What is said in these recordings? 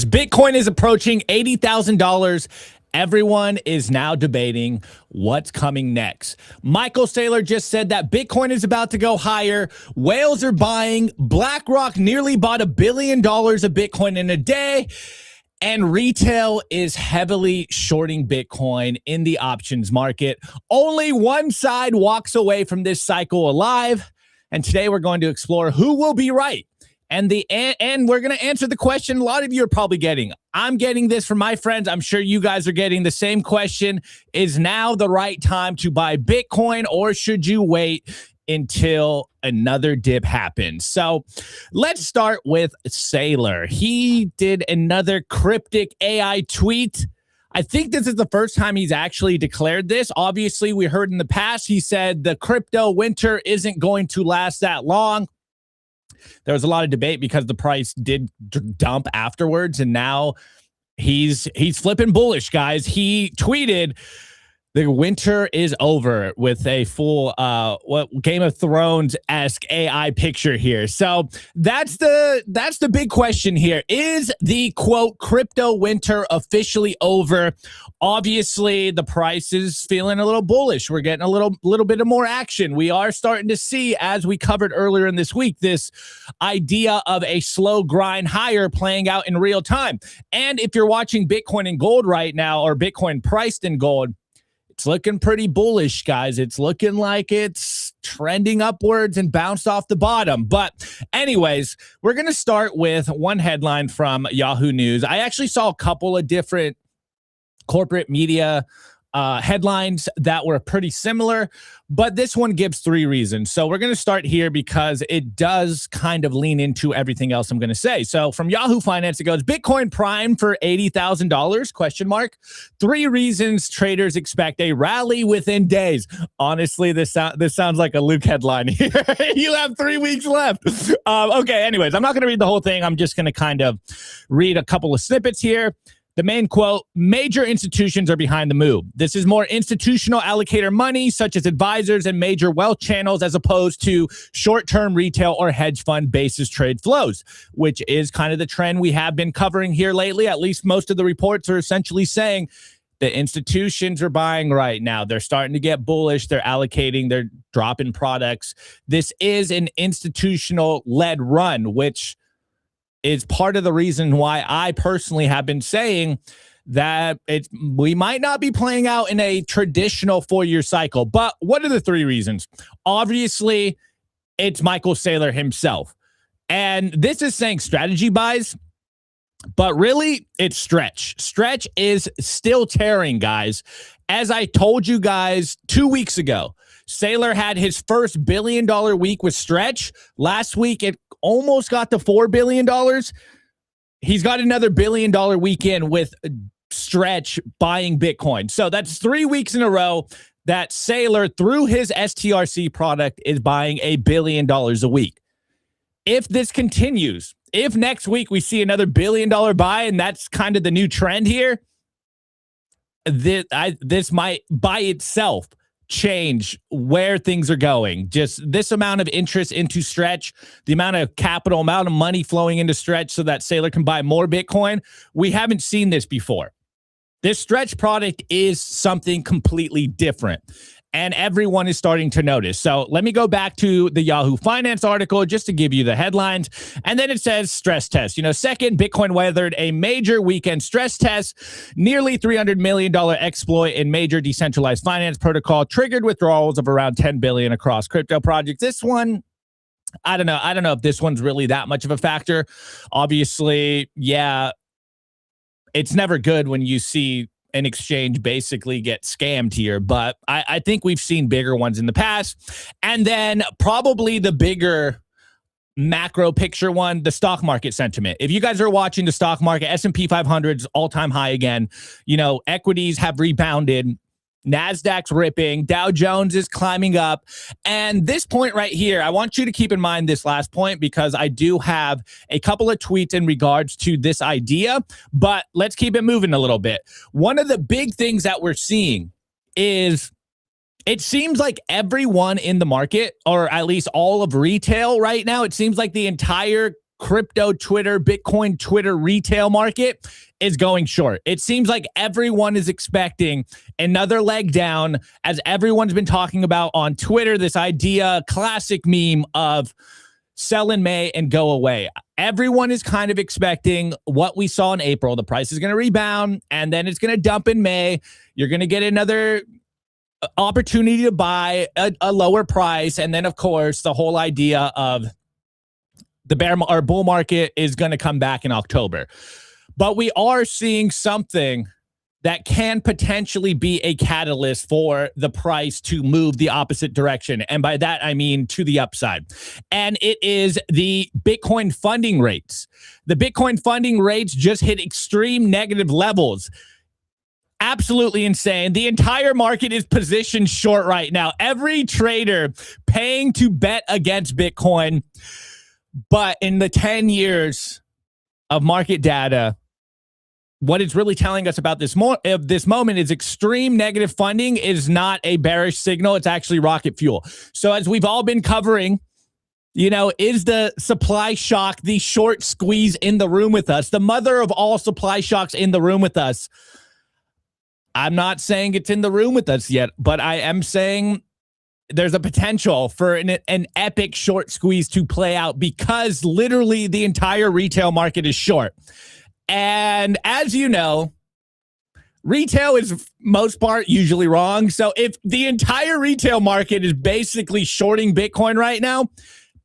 Bitcoin is approaching $80,000. Everyone is now debating what's coming next. Michael Saylor just said that Bitcoin is about to go higher. Whales are buying. BlackRock nearly bought $1 billion of Bitcoin in a day. And retail is heavily shorting Bitcoin in the options market. Only one side walks away from this cycle alive. And today we're going to explore who will be right. And we're going to answer the question a lot of you are probably getting. I'm getting this from my friends. I'm sure you guys are getting the same question. Is now the right time to buy Bitcoin, or should you wait until another dip happens? So let's start with Saylor. He did another cryptic AI tweet. I think this is the first time he's actually declared this. Obviously, we heard in the past, he said the crypto winter isn't going to last that long. There was a lot of debate because the price did dump afterwards, and now he's flipping bullish, guys. He tweeted, "The winter is over," with a full what Game of Thrones-esque AI picture here. So that's the big question here. Is the quote crypto winter officially over? Obviously, the price is feeling a little bullish. We're getting a little bit of more action. We are starting to see, as we covered earlier in this week, this idea of a slow grind higher playing out in real time. And if you're watching Bitcoin and gold right now, or Bitcoin priced in gold, it's looking pretty bullish, guys. It's looking like it's trending upwards and bounced off the bottom. But anyways, we're going to start with one headline from Yahoo News. I actually saw a couple of different corporate media headlines that were pretty similar, but this one gives three reasons. So we're going to start here because it does kind of lean into everything else I'm going to say. So from Yahoo Finance, it goes, Bitcoin prime for $80,000, question mark. 3 reasons traders expect a rally within days. Honestly, this sounds like a Luke headline here. You have 3 weeks left. Okay, anyways, I'm not going to read the whole thing. I'm just going to kind of read a couple of snippets here. The main quote, major institutions are behind the move. This is more institutional allocator money, such as advisors and major wealth channels, as opposed to short-term retail or hedge fund basis trade flows, which is kind of the trend we have been covering here lately. At least most of the reports are essentially saying the institutions are buying right now. They're starting to get bullish. They're allocating. They're dropping products. This is an institutional-led run, which is part of the reason why I personally have been saying that we might not be playing out in a traditional 4-year cycle. But what are the 3 reasons? Obviously, it's Michael Saylor himself. And this is saying strategy buys, but really it's stretch. Stretch is still tearing, guys. As I told you guys 2 weeks ago, Saylor had his first $1 billion week with stretch. Last week, it almost got to $4 billion. He's got another $1 billion weekend with stretch buying Bitcoin. So that's 3 weeks in a row that Saylor, through his STRC product, is buying $1 billion a week. If this continues, if next week we see another $1 billion buy, and that's kind of the new trend here, this might by itself change where things are going. Just this amount of interest into stretch, the amount of capital, amount of money flowing into stretch so that Saylor can buy more Bitcoin. We haven't seen this before. This stretch product is something completely different, and everyone is starting to notice. So let me go back to the Yahoo Finance article just to give you the headlines. And then it says stress test. Second, Bitcoin weathered a major weekend stress test. Nearly $300 million exploit in major decentralized finance protocol triggered withdrawals of around $10 billion across crypto projects. This one, I don't know if this one's really that much of a factor. Obviously, yeah, it's never good when you see an exchange basically get scammed here, but I think we've seen bigger ones in the past. And then probably the bigger macro picture one, the stock market sentiment. If you guys are watching the stock market, S&P 500's all-time high again. Equities have rebounded. NASDAQ's ripping. Dow Jones is climbing up. And this point right here, I want you to keep in mind this last point because I do have a couple of tweets in regards to this idea, but let's keep it moving a little bit. One of the big things that we're seeing is it seems like everyone in the market, or at least all of retail right now, it seems like the entire crypto Twitter, Bitcoin Twitter retail market is going short. It seems like everyone is expecting another leg down, as everyone's been talking about on Twitter, this idea, classic meme of sell in May and go away. Everyone is kind of expecting what we saw in April. The price is going to rebound, and then it's going to dump in May. You're going to get another opportunity to buy a lower price. And then, of course, the whole idea of the bear or bull market is going to come back in October. But we are seeing something that can potentially be a catalyst for the price to move the opposite direction. And by that, I mean to the upside. And it is the Bitcoin funding rates. The Bitcoin funding rates just hit extreme negative levels. Absolutely insane. The entire market is positioned short right now. Every trader paying to bet against Bitcoin. But in the 10 years of market data, what it's really telling us about this moment is extreme negative funding is not a bearish signal. It's actually rocket fuel. So as we've all been covering, is the supply shock the short squeeze in the room with us? The mother of all supply shocks in the room with us? I'm not saying it's in the room with us yet, but I am saying there's a potential for an epic short squeeze to play out because literally the entire retail market is short. And as you know, retail is most part usually wrong. So if the entire retail market is basically shorting Bitcoin right now,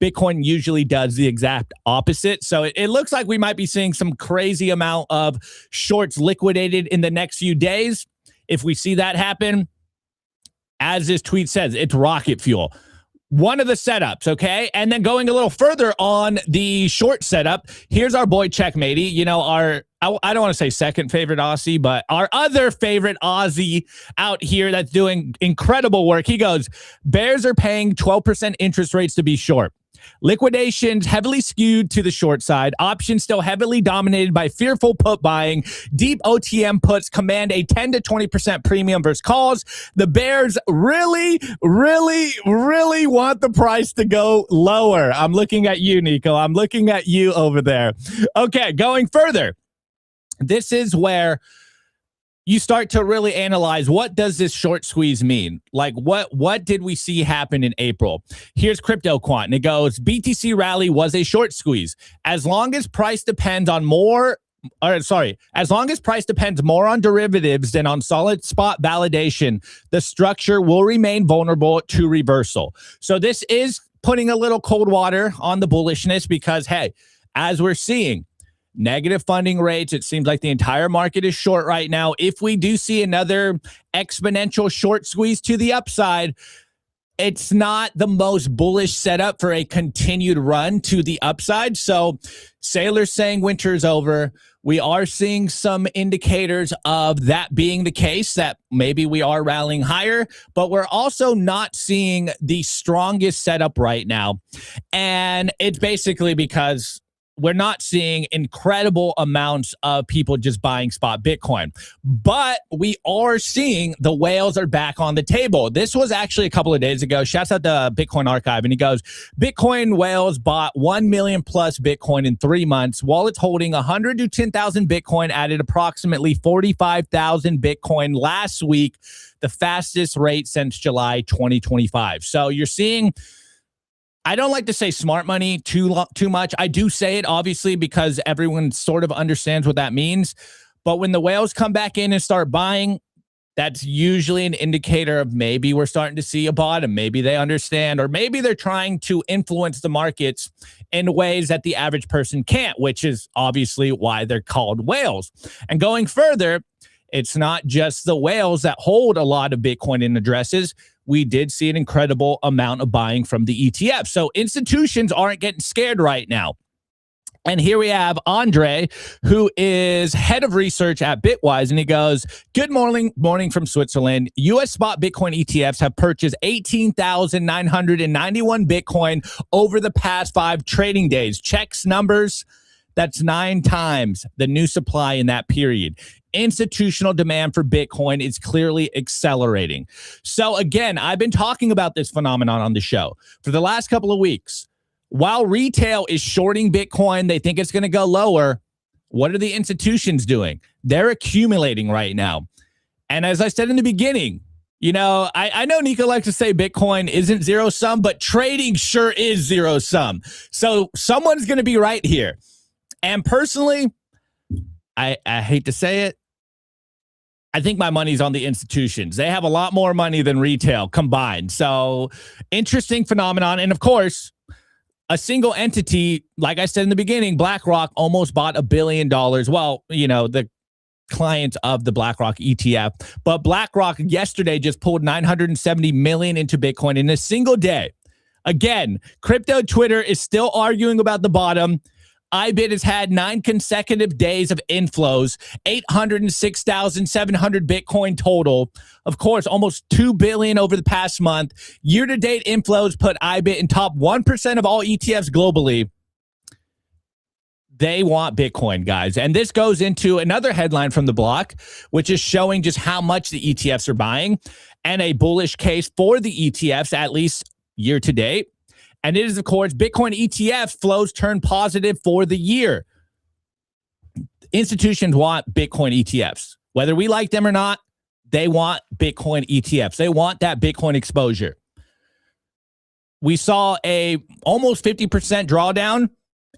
Bitcoin usually does the exact opposite. So it looks like we might be seeing some crazy amount of shorts liquidated in the next few days. If we see that happen, as this tweet says, it's rocket fuel. One of the setups, okay? And then going a little further on the short setup, here's our boy Checkmatey, I don't want to say second favorite Aussie, but our other favorite Aussie out here that's doing incredible work. He goes, bears are paying 12% interest rates to be short. Liquidations heavily skewed to the short side. Options still heavily dominated by fearful put buying. Deep OTM puts command a 10 to 20% premium versus calls. The bears really, really, really want the price to go lower. I'm looking at you, Nico. I'm looking at you over there. Okay, going further. This is where you start to really analyze, what does this short squeeze mean? Like, what did we see happen in April? Here's Crypto Quant, and it goes, BTC rally was a short squeeze. As long as price depends more on derivatives than on solid spot validation, the structure will remain vulnerable to reversal. So this is putting a little cold water on the bullishness because, hey, as we're seeing, negative funding rates. It seems like the entire market is short right now. If we do see another exponential short squeeze to the upside, it's not the most bullish setup for a continued run to the upside. So Saylor saying winter's over. We are seeing some indicators of that being the case, that maybe we are rallying higher, but we're also not seeing the strongest setup right now. And it's basically because we're not seeing incredible amounts of people just buying spot Bitcoin, but we are seeing the whales are back on the table. This was actually a couple of days ago. Shouts out to Bitcoin Archive. And he goes, Bitcoin whales bought 1 million plus Bitcoin in 3 months. While it's holding 100 to 10,000 Bitcoin, added approximately 45,000 Bitcoin last week, the fastest rate since July 2025. So you're seeing, I don't like to say smart money too much. I do say it, obviously, because everyone sort of understands what that means. But when the whales come back in and start buying, that's usually an indicator of maybe we're starting to see a bottom. Maybe they understand, or maybe they're trying to influence the markets in ways that the average person can't, which is obviously why they're called whales. And going further, it's not just the whales that hold a lot of Bitcoin in addresses. We did see an incredible amount of buying from the ETF. So institutions aren't getting scared right now. And here we have Andre, who is head of research at Bitwise, and he goes, good morning from Switzerland. U.S. spot Bitcoin ETFs have purchased 18,991 Bitcoin over the past 5 trading days. Checks numbers, that's 9 times the new supply in that period. Institutional demand for Bitcoin is clearly accelerating. So again, I've been talking about this phenomenon on the show for the last couple of weeks. While retail is shorting Bitcoin, they think it's going to go lower. What are the institutions doing? They're accumulating right now. And as I said in the beginning, I know Nico likes to say Bitcoin isn't zero sum, but trading sure is zero sum. So someone's going to be right here. And personally, I hate to say it, I think my money's on the institutions. They have a lot more money than retail combined. So interesting phenomenon. And of course, a single entity, like I said in the beginning, BlackRock almost bought $1 billion. Well, the client of the BlackRock ETF. But BlackRock yesterday just pulled $970 million into Bitcoin in a single day. Again, crypto Twitter is still arguing about the bottom. IBIT has had 9 consecutive days of inflows, 806,700 Bitcoin total. Of course, almost 2 billion over the past month. Year-to-date inflows put IBIT in top 1% of all ETFs globally. They want Bitcoin, guys. And this goes into another headline from the block, which is showing just how much the ETFs are buying and a bullish case for the ETFs, at least year-to-date. And it is, of course, Bitcoin ETF flows turn positive for the year. Institutions want Bitcoin ETFs. Whether we like them or not, they want Bitcoin ETFs. They want that Bitcoin exposure. We saw a almost 50% drawdown.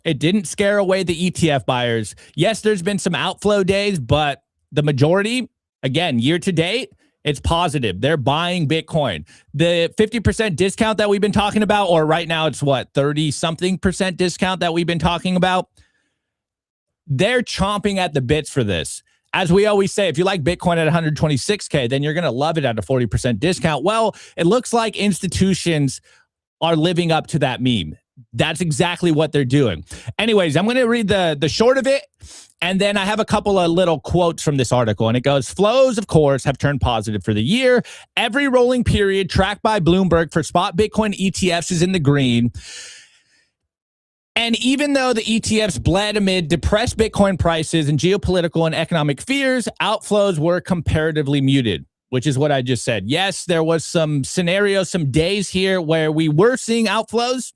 It didn't scare away the ETF buyers. Yes, there's been some outflow days, but the majority, again, year to date, it's positive. They're buying Bitcoin. The 50% discount that we've been talking about, or right now it's 30-something% discount that we've been talking about. They're chomping at the bits for this. As we always say, if you like Bitcoin at 126K, then you're going to love it at a 40% discount. Well, it looks like institutions are living up to that meme. That's exactly what they're doing. Anyways, I'm going to read the short of it, and then I have a couple of little quotes from this article, and it goes, flows, of course, have turned positive for the year. Every rolling period tracked by Bloomberg for spot Bitcoin ETFs is in the green. And even though the ETFs bled amid depressed Bitcoin prices and geopolitical and economic fears, outflows were comparatively muted, which is what I just said. Yes, there was some scenarios, some days here where we were seeing outflows,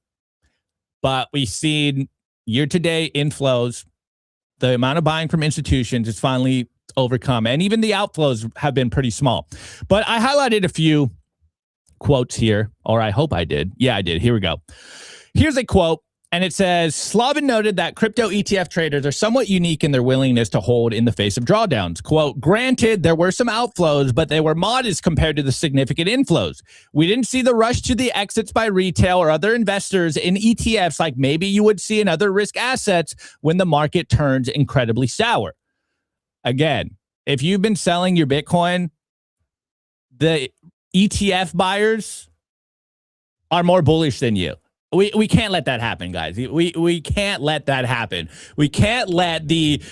but we've seen year-to-date inflows. The amount of buying from institutions is finally overcome. And even the outflows have been pretty small. But I highlighted a few quotes here, or I hope I did. Yeah, I did. Here we go. Here's a quote, and it says, Slavin noted that crypto ETF traders are somewhat unique in their willingness to hold in the face of drawdowns. Quote, granted, there were some outflows, but they were modest compared to the significant inflows. We didn't see the rush to the exits by retail or other investors in ETFs like maybe you would see in other risk assets when the market turns incredibly sour. Again, if you've been selling your Bitcoin, the ETF buyers are more bullish than you. We can't let that happen, guys. We can't let that happen. We can't let the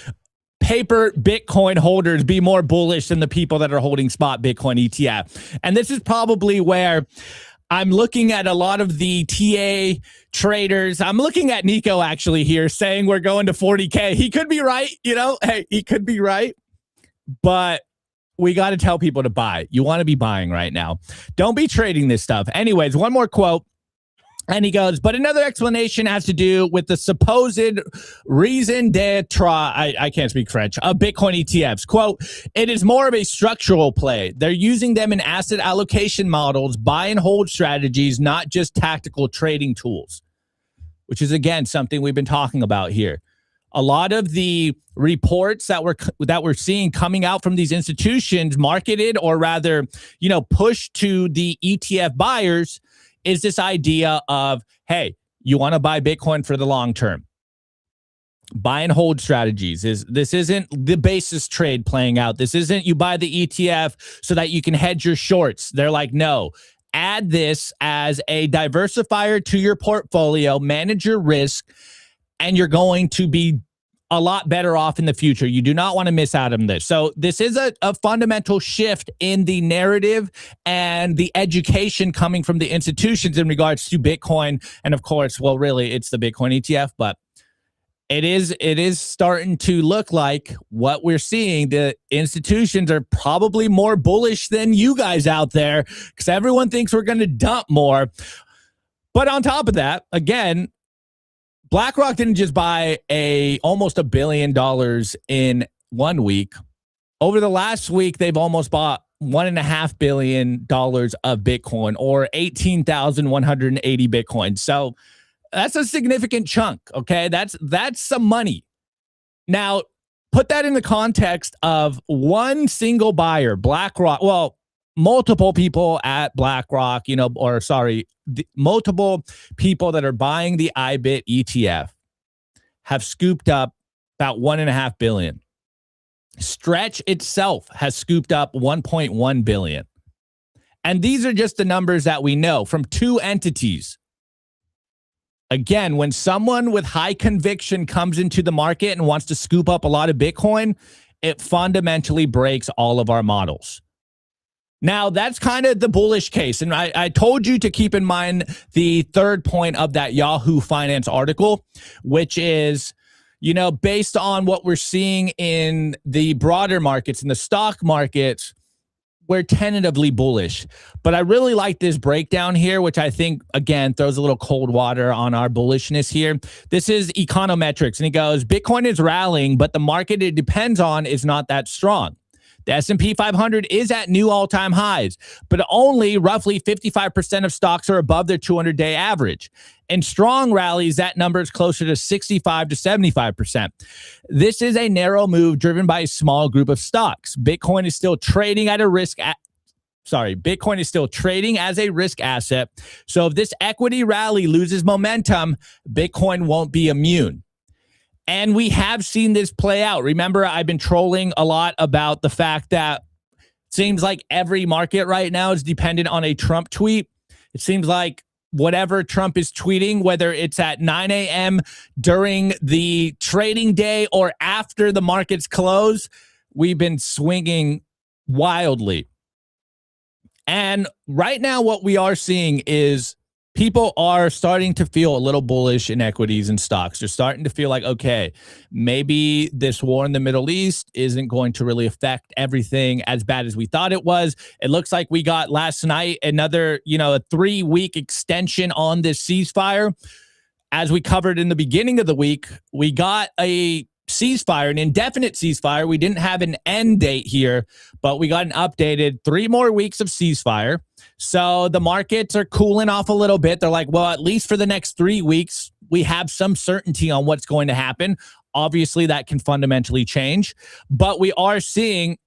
paper Bitcoin holders be more bullish than the people that are holding spot Bitcoin ETF. And this is probably where I'm looking at a lot of the TA traders. I'm looking at Nico actually here saying we're going to 40K. He could be right, hey, he could be right. But we got to tell people to buy. You want to be buying right now. Don't be trading this stuff. Anyways, one more quote. And he goes, but another explanation has to do with the supposed raison d'etre, I can't speak French, of Bitcoin ETFs. Quote, it is more of a structural play. They're using them in asset allocation models, buy and hold strategies, not just tactical trading tools, which is, again, something we've been talking about here. A lot of the reports that we're seeing coming out from these institutions marketed, or rather, pushed to the ETF buyers, is this idea of, hey, you want to buy Bitcoin for the long term. Buy and hold strategies. This isn't the basis trade playing out. This isn't you buy the ETF so that you can hedge your shorts. They're like, no, add this as a diversifier to your portfolio, manage your risk, and you're going to be a lot better off in the future. You do not want to miss out on this. So this is a fundamental shift in the narrative and the education coming from the institutions in regards to Bitcoin. And of course, well, really, it's the Bitcoin ETF, but it is starting to look like what we're seeing. The institutions are probably more bullish than you guys out there because everyone thinks we're going to dump more. But on top of that, again, BlackRock didn't just buy almost $1 billion in 1 week. Over the last week, they've almost bought $1.5 billion of Bitcoin, or 18,180 Bitcoin. So that's a significant chunk. Okay, that's some money. Now, put that in the context of one single buyer, BlackRock. Well, multiple people at BlackRock, multiple people that are buying the IBIT ETF have scooped up about $1.5 billion. Stretch itself has scooped up $1.1 billion. And these are just the numbers that we know from two entities. Again, when someone with high conviction comes into the market and wants to scoop up a lot of Bitcoin, it fundamentally breaks all of our models. Now, that's kind of the bullish case. And I told you to keep in mind the third point of that Yahoo Finance article, which is, based on what we're seeing in the broader markets, in the stock markets, we're tentatively bullish. But I really like this breakdown here, which I think, again, throws a little cold water on our bullishness here. This is econometrics, and he goes, Bitcoin is rallying, but the market it depends on is not that strong. The S&P 500 is at new all-time highs, but only roughly 55% of stocks are above their 200-day average. In strong rallies, that number is closer to 65 to 75%. This is a narrow move driven by a small group of stocks. Bitcoin is still trading as a risk asset. So if this equity rally loses momentum, Bitcoin won't be immune. And we have seen this play out. Remember, I've been trolling a lot about the fact that it seems like every market right now is dependent on a Trump tweet. It seems like whatever Trump is tweeting, whether it's at 9 a.m. during the trading day or after the markets close, we've been swinging wildly. And right now, what we are seeing is people are starting to feel a little bullish in equities and stocks. They're starting to feel like, okay, maybe this war in the Middle East isn't going to really affect everything as bad as we thought it was. It looks like we got last night another, a 3-week extension on this ceasefire. As we covered in the beginning of the week, we got a ceasefire, an indefinite ceasefire. We didn't have an end date here, but we got an updated 3 more weeks of ceasefire. So the markets are cooling off a little bit. They're like, well, at least for the next 3 weeks, we have some certainty on what's going to happen. Obviously, that can fundamentally change, but we are seeing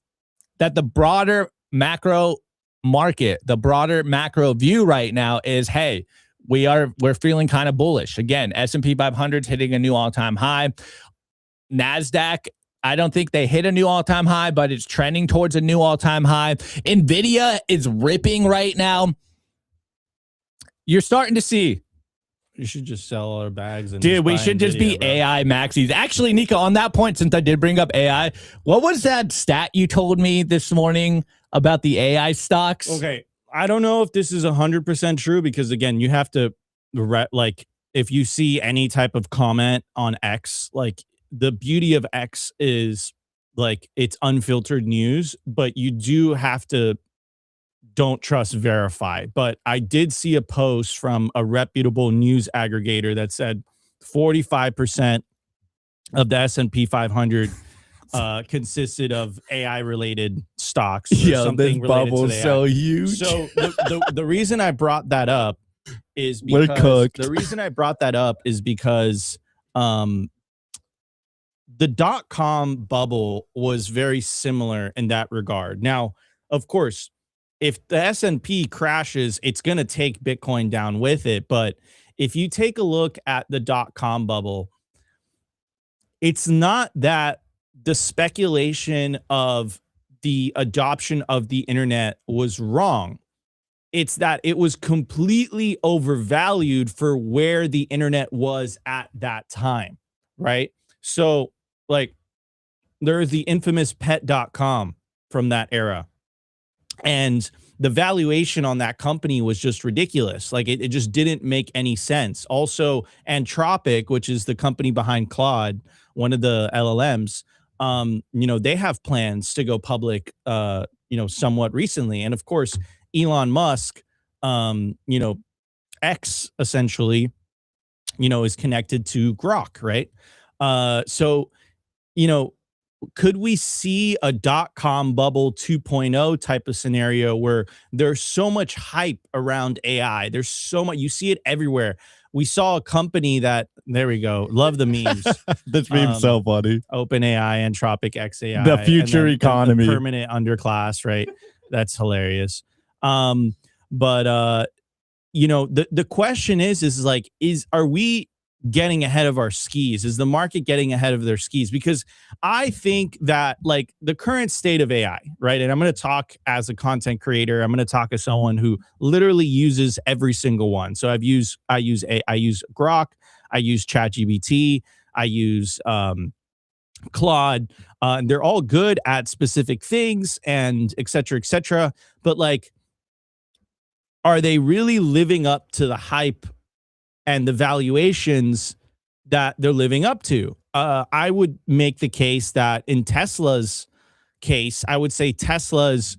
that the broader macro market, the broader macro view right now is, hey, we're feeling kind of bullish. Again, S&P 500 is hitting a new all-time high. NASDAQ, I don't think they hit a new all-time high, but it's trending towards a new all-time high. NVIDIA is ripping right now. You're starting to see. You should just sell all our bags. And dude, we should just be AI maxis. Actually, Nico, on that point, since I did bring up AI, what was that stat you told me this morning about the AI stocks? Okay, I don't know if this is 100% true because, again, you have to, if you see any type of comment on X, the beauty of X is it's unfiltered news, but you do have to don't trust verify. But I did see a post from a reputable news aggregator that said 45% of the S&P 500 consisted of AI related stocks. Yeah, this bubble's so huge. So the reason I brought that up is because the .com bubble was very similar in that regard. Now, of course, if the S&P crashes, it's going to take Bitcoin down with it. But if you take a look at the .com bubble, it's not that the speculation of the adoption of the internet was wrong. It's that it was completely overvalued for where the internet was at that time, right? So, there's the infamous pet.com from that era. And the valuation on that company was just ridiculous. It just didn't make any sense. Also, Anthropic, which is the company behind Claude, one of the LLMs, they have plans to go public, somewhat recently. And of course, Elon Musk, X essentially is connected to Grok, right? So, could we see a dot-com bubble 2.0 type of scenario where there's so much hype around AI? There's so much, you see it everywhere. We saw a company that, there we go, love the memes. This meme's so funny. OpenAI, Anthropic XAI. The future economy. The permanent underclass, right? That's hilarious. But the question is like, are we getting ahead of our skis? Is the market getting ahead of their skis? Because I think that like the current state of AI, right? And I'm going to talk as a content creator. I'm going to talk as someone who literally uses every single one. So I use Grok, I use ChatGPT, I use Claude. They're all good at specific things and et cetera, et cetera. But like, are they really living up to the hype and the valuations that they're living up to? I would make the case that in Tesla's case, I would say Tesla's,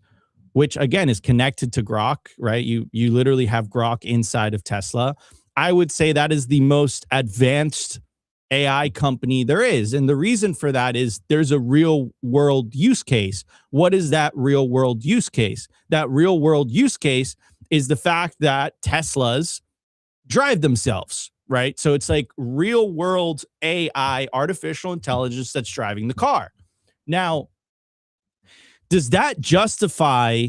which again is connected to Grok, right? You literally have Grok inside of Tesla. I would say that is the most advanced AI company there is. And the reason for that is there's a real world use case. What is that real world use case? That real world use case is the fact that Teslas drive themselves, right? So it's like real world AI, artificial intelligence that's driving the car. Now, does that justify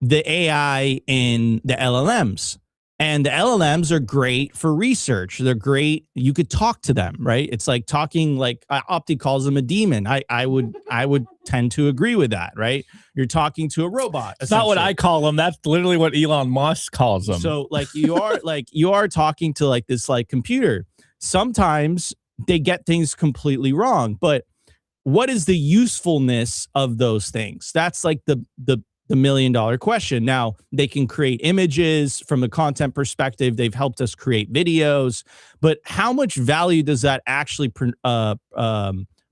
the AI in the LLMs? And the LLMs are great for research. They're great. You could talk to them, right? It's like talking, like Opti calls them a demon. I would tend to agree with that, right? You're talking to a robot. It's not what I call them. That's literally what Elon Musk calls them. So like you are talking to like this like computer. Sometimes they get things completely wrong, but what is the usefulness of those things? That's like the $1 million question. Now, they can create images from the content perspective. They've helped us create videos, but how much value does that actually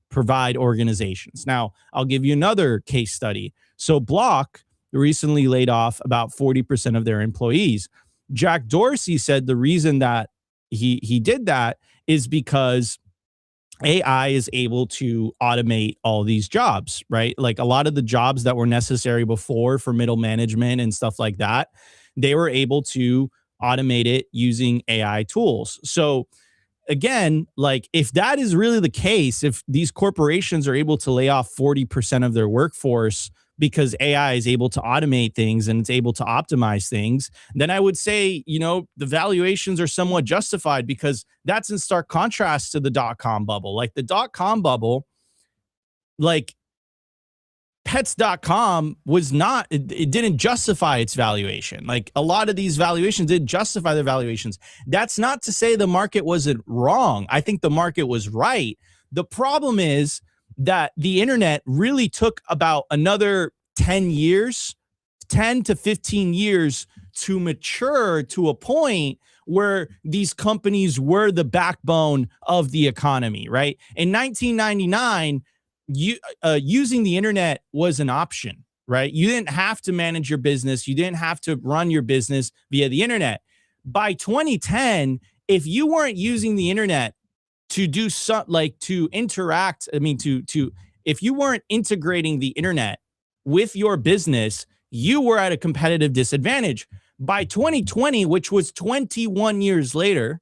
provide organizations? Now, I'll give you another case study. So Block recently laid off about 40% of their employees. Jack Dorsey said the reason that he did that is because AI is able to automate all these jobs, right? Like a lot of the jobs that were necessary before for middle management and stuff like that, they were able to automate it using AI tools. So again, like if that is really the case, if these corporations are able to lay off 40% of their workforce because AI is able to automate things and it's able to optimize things, then I would say, the valuations are somewhat justified, because that's in stark contrast to the dot-com bubble. Like the dot-com bubble, like pets.com was not, it didn't justify its valuation. Like a lot of these valuations didn't justify their valuations. That's not to say the market wasn't wrong. I think the market was right. The problem is that the internet really took about another 10 to 15 years to mature to a point where these companies were the backbone of the economy, right? In 1999, using the internet was an option, right? You didn't have to manage your business. You didn't have to run your business via the internet. By 2010, if you weren't using the internet to do something like to interact, if you weren't integrating the internet with your business, you were at a competitive disadvantage. By 2020, which was 21 years later,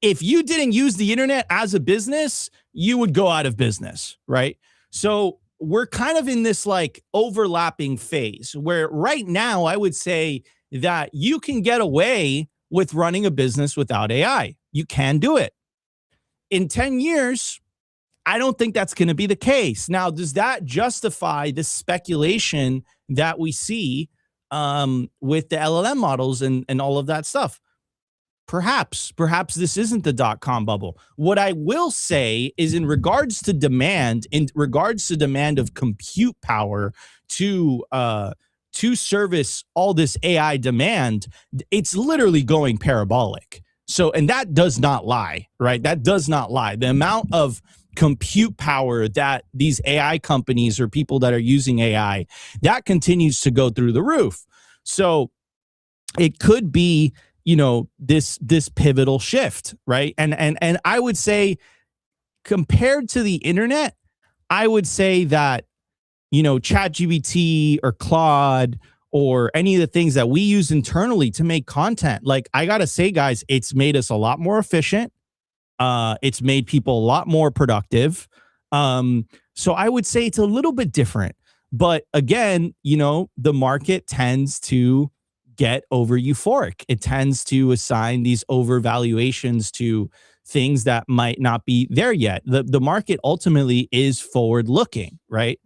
if you didn't use the internet as a business, you would go out of business, right? So we're kind of in this like overlapping phase where right now I would say that you can get away with running a business without AI. You can do it. In 10 years, I don't think that's going to be the case. Now, does that justify the speculation that we see with the LLM models and all of that stuff? Perhaps this isn't the dot-com bubble. What I will say is in regards to demand of compute power to service all this AI demand, it's literally going parabolic. So, and that does not lie, right? That does not lie. The amount of compute power that these AI companies or people that are using AI, that continues to go through the roof. So it could be you know, this pivotal shift, right? And I would say, compared to the internet, I would say that, you know, ChatGPT or Claude or any of the things that we use internally to make content, like, I gotta say, guys, it's made us a lot more efficient. It's made people a lot more productive. So I would say it's a little bit different. But again, you know, the market tends to get over euphoric. It tends to assign these overvaluations to things that might not be there yet. The market ultimately is forward looking, right?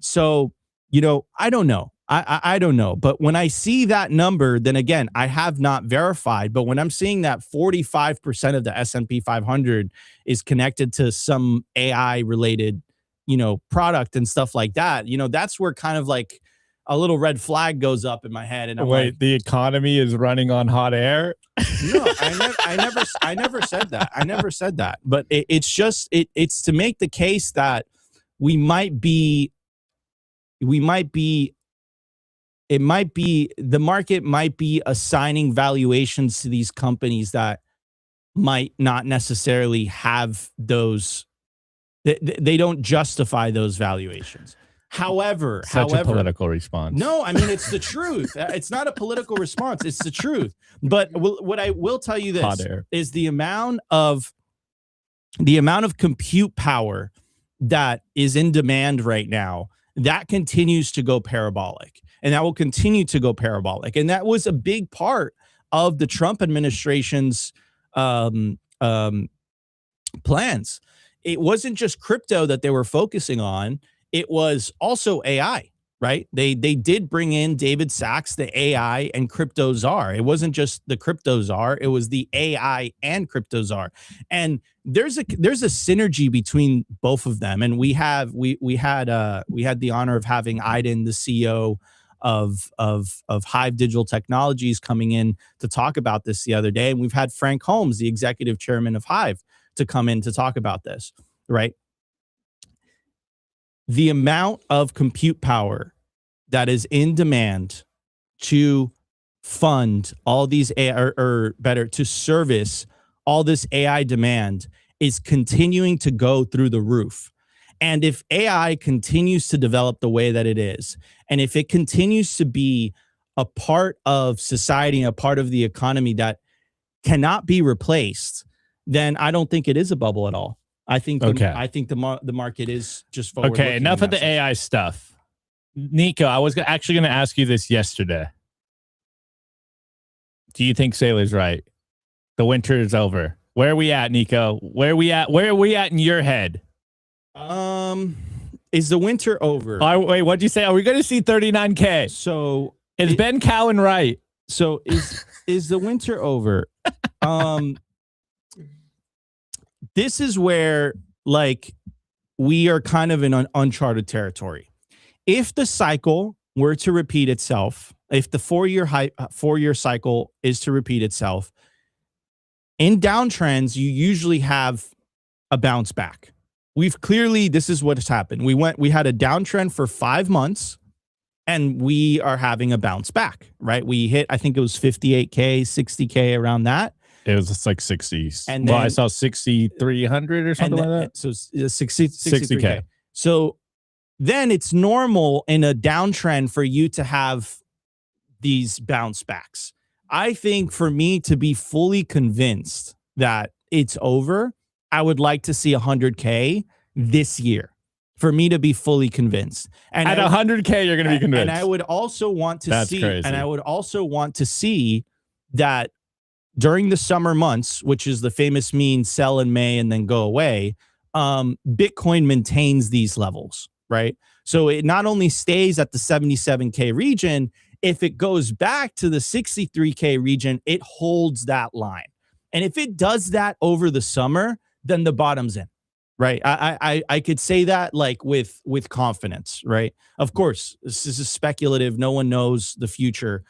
So, you know, I don't know. I don't know. But when I see that number, then again, I have not verified. But when I'm seeing that 45% of the S&P 500 is connected to some AI related, you know, product and stuff like that, you know, that's where kind of like a little red flag goes up in my head. And I'm Wait, like, the economy is running on hot air? no, I never said that. I never said that. But it's just, it's to make the case that we might be, it might be, the market might be assigning valuations to these companies that might not necessarily have those, they don't justify those valuations. However, Such a political response. no, I mean, it's the truth. It's not a political response. It's the truth. But what I will tell you this is the amount of compute power that is in demand right now, that continues to go parabolic, and that will continue to go parabolic. And that was a big part of the Trump administration's plans. It wasn't just crypto that they were focusing on. It was also AI, right? They did bring in David Sachs, the AI and crypto czar. It wasn't just the crypto czar, it was the AI and crypto czar. And there's a synergy between both of them. And we had the honor of having Aiden, the CEO of HIVE Digital Technologies, coming in to talk about this the other day. And we've had Frank Holmes, the executive chairman of HIVE, to come in to talk about this, right? The amount of compute power that is in demand to fund all these AI, or better, to service all this AI demand, is continuing to go through the roof. And if AI continues to develop the way that it is, and if it continues to be a part of society, a part of the economy that cannot be replaced, then I don't think it is a bubble at all. I think the market is just forward. Okay, enough of the AI stuff. Nico, I was actually going to ask you this yesterday. Do you think Saylor's right? The winter is over. Where are we at, Nico? Where are we at in your head? Is the winter over? Wait, what'd you say? Are we going to see 39K? So is Ben Cowan right? So is the winter over? This is where, like, we are kind of in an uncharted territory. If the cycle were to repeat itself, if the four-year cycle is to repeat itself, in downtrends, you usually have a bounce back. This is what has happened. We had a downtrend for 5 months, and we are having a bounce back, right? We hit, I think it was 58K, 60K, around that. It was just like 60. And then, I saw 6,300 or something like that. So 60K. So then it's normal in a downtrend for you to have these bounce backs. I think for me to be fully convinced that it's over, I would like to see 100K this year for me to be fully convinced. And at 100K, you're going to be convinced. And I would also want to see that during the summer months, which is the famous mean sell in May and then go away, Bitcoin maintains these levels, right? So it not only stays at the 77K region, if it goes back to the 63K region, it holds that line. And if it does that over the summer, then the bottom's in, right? I could say that like with confidence, right? Of course, this is speculative. No one knows the future.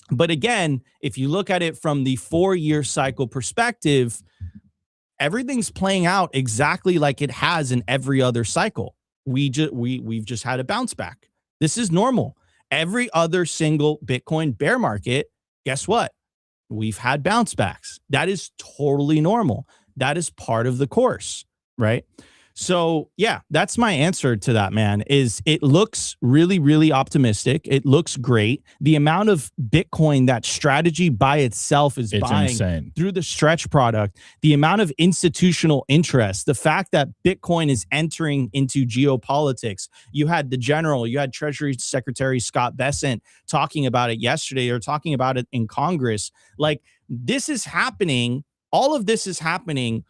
But again, if you look at it from the 4-year cycle perspective, everything's playing out exactly like it has in every other cycle. We've just had a bounce back. This is normal. Every other single Bitcoin bear market, guess what? we've had bounce backs. That is totally normal. That is part of the course, right? So yeah, that's my answer to that, man. Is it looks really, really optimistic. It looks great. The amount of Bitcoin that strategy by itself is buying insane through the stretch product, the amount of institutional interest, the fact that Bitcoin is entering into geopolitics. You had the general, you had Treasury Secretary Scott Bessent talking about it yesterday, or talking about it in Congress. Like, this is happening. All of this is happening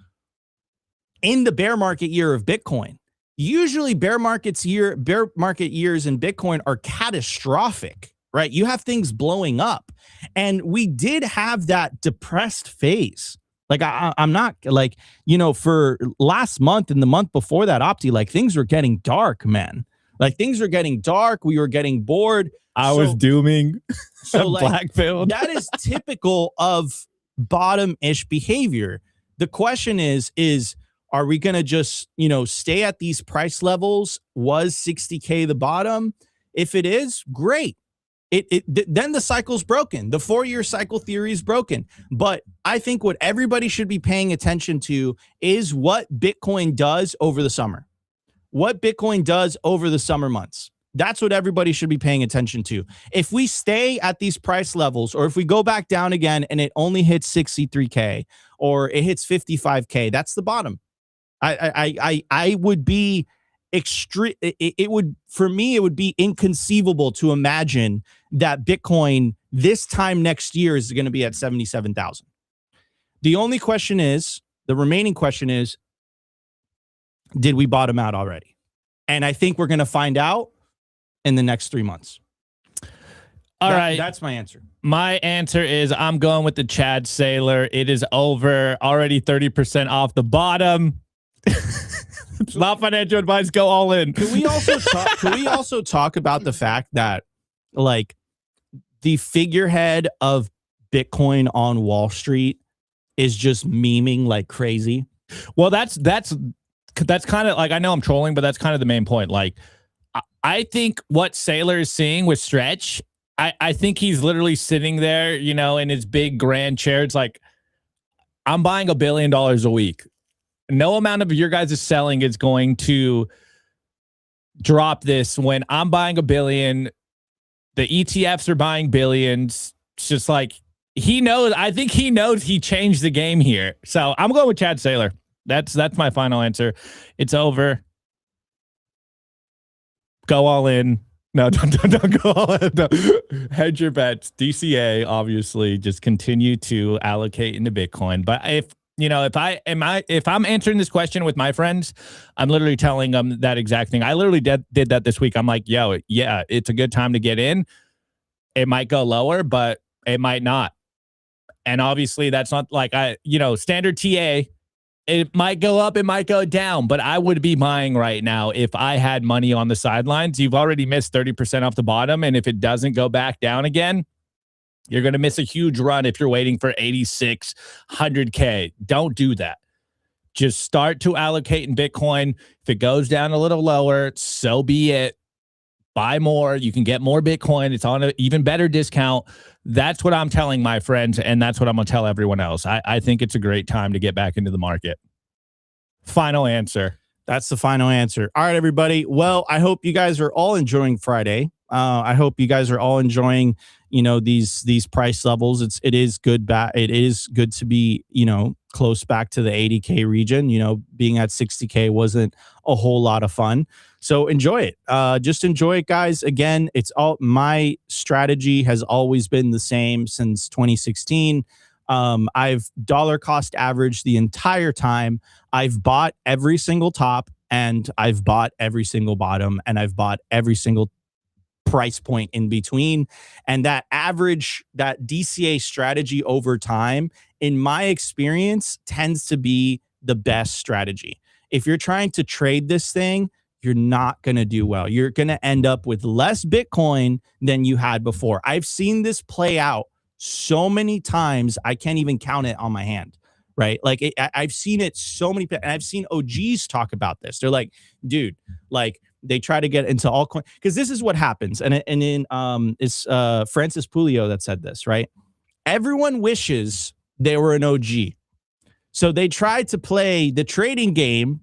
in the bear market year of Bitcoin. Usually bear market years in Bitcoin are catastrophic, right? You have things blowing up. And we did have that depressed phase. Like, I'm not like, for last month and the month before that, Opti, like, things were getting dark, man. Like, things were getting dark. We were getting bored. I was dooming so Blackfield. That is typical of bottom-ish behavior. The question is are we going to just, stay at these price levels? Was 60K the bottom? If it is, great. Then the cycle's broken. The 4-year cycle theory is broken. But I think what everybody should be paying attention to is what Bitcoin does over the summer. What Bitcoin does over the summer months. That's what everybody should be paying attention to. If we stay at these price levels, or if we go back down again and it only hits 63K or it hits 55K, that's the bottom. I would be extreme. It would, for me, it would be inconceivable to imagine that Bitcoin this time next year is going to be at 77,000. The only question is, the remaining question is, did we bottom out already? And I think we're going to find out in the next 3 months. All right. That's my answer. My answer is I'm going with the Chad Saylor. It is over, already 30% off the bottom. It's not financial advice. Go all in. Can we also talk about the fact that, like, the figurehead of Bitcoin on Wall Street is just memeing like crazy? Well, that's kind of like, I know I'm trolling, but that's kind of the main point. Like, I think what Saylor is seeing with Stretch, I think he's literally sitting there, in his big grand chair. It's like, I'm buying $1 billion a week. No amount of your guys' selling is going to drop this when I'm buying $1 billion. The ETFs are buying billions. It's just like, he knows. I think he knows he changed the game here. So I'm going with Chad Saylor. That's my final answer. It's over. Go all in. No, don't go all in. No. Hedge your bets. DCA, obviously, just continue to allocate into Bitcoin. But if I'm answering this question with my friends, I'm literally telling them that exact thing. I literally did that this week. I'm like, yo, yeah, it's a good time to get in. It might go lower, but it might not. And obviously that's not like standard TA. It might go up, it might go down, but I would be buying right now if I had money on the sidelines. You've already missed 30% off the bottom. And if it doesn't go back down again, you're going to miss a huge run if you're waiting for 8,600K. Don't do that. Just start to allocate in Bitcoin. If it goes down a little lower, so be it. Buy more. You can get more Bitcoin. It's on an even better discount. That's what I'm telling my friends, and that's what I'm going to tell everyone else. I think it's a great time to get back into the market. Final answer. That's the final answer. All right, everybody. Well, I hope you guys are all enjoying Friday. I hope you guys are all enjoying, these price levels. It is good to be, close back to the 80K region. Being at 60K wasn't a whole lot of fun. So enjoy it. Just enjoy it, guys. Again, my strategy has always been the same since 2016. I've dollar cost averaged the entire time. I've bought every single top, and I've bought every single bottom, and I've bought every single price point in between. And that DCA strategy over time, in my experience, tends to be the best strategy. If you're trying to trade this thing, you're not going to do well. You're going to end up with less Bitcoin than you had before. I've seen this play out so many times, I can't even count it on my hand, right? Like, I've seen it so many, and I've seen OGs talk about this. They're like, dude, like, they try to get into altcoin, because this is what happens. And it's Francis Pulio that said this, right? everyone wishes they were an OG. So they tried to play the trading game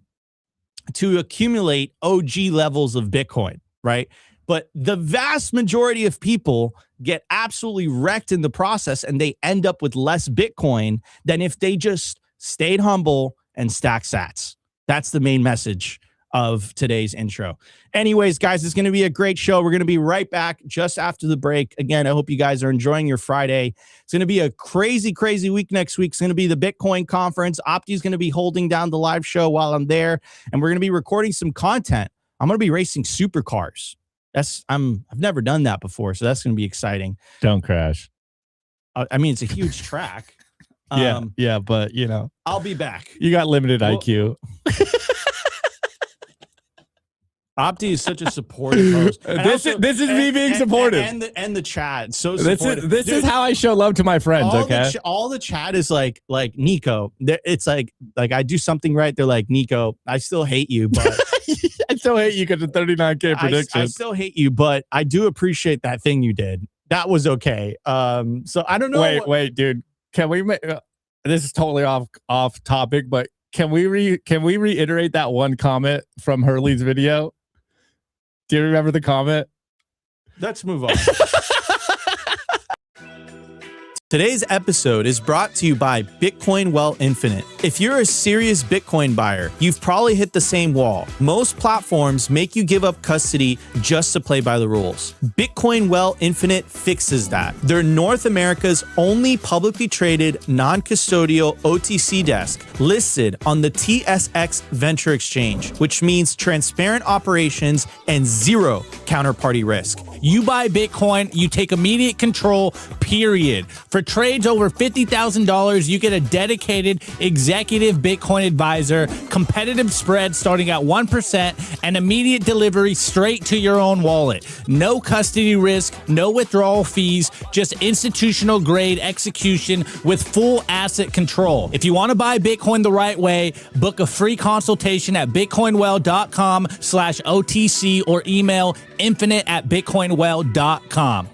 to accumulate OG levels of Bitcoin, right? But the vast majority of people get absolutely wrecked in the process, and they end up with less Bitcoin than if they just stayed humble and stacked sats. That's the main message of today's intro. Anyways, guys, it's going to be a great show. We're going to be right back just after the break. Again, I hope you guys are enjoying your Friday. It's going to be a crazy, crazy week next week. It's going to be the Bitcoin conference. Opti's going to be holding down the live show while I'm there, and we're going to be recording some content. I'm going to be racing supercars. I've never done that before, so that's going to be exciting. Don't crash. I mean, it's a huge track. Yeah, but you know, I'll be back. You got limited IQ. Opti is such a supportive host. This is me being supportive, and the chat. So supportive. This is how I show love to my friends. All the chat is like Nico. It's like I do something right. They're like, Nico, I still hate you, but I still hate you because of 39K prediction. I still hate you, but I do appreciate that thing you did. That was okay. So I don't know. Wait, dude. Can we make this is totally off topic, but can we reiterate that one comment from Hurley's video? Do you remember the comment? Let's move on. Today's episode is brought to you by Bitcoin Well Infinite. If you're a serious Bitcoin buyer, you've probably hit the same wall. Most platforms make you give up custody just to play by the rules. Bitcoin Well Infinite fixes that. They're North America's only publicly traded non-custodial OTC desk listed on the TSX Venture Exchange, which means transparent operations and zero counterparty risk. You buy Bitcoin, you take immediate control, period. For trades over $50,000, you get a dedicated executive Bitcoin advisor, competitive spread starting at 1%, and immediate delivery straight to your own wallet. No custody risk, no withdrawal fees, just institutional grade execution with full asset control. If you want to buy Bitcoin the right way, book a free consultation at bitcoinwell.com/OTC or email infinite@bitcoinwell.com.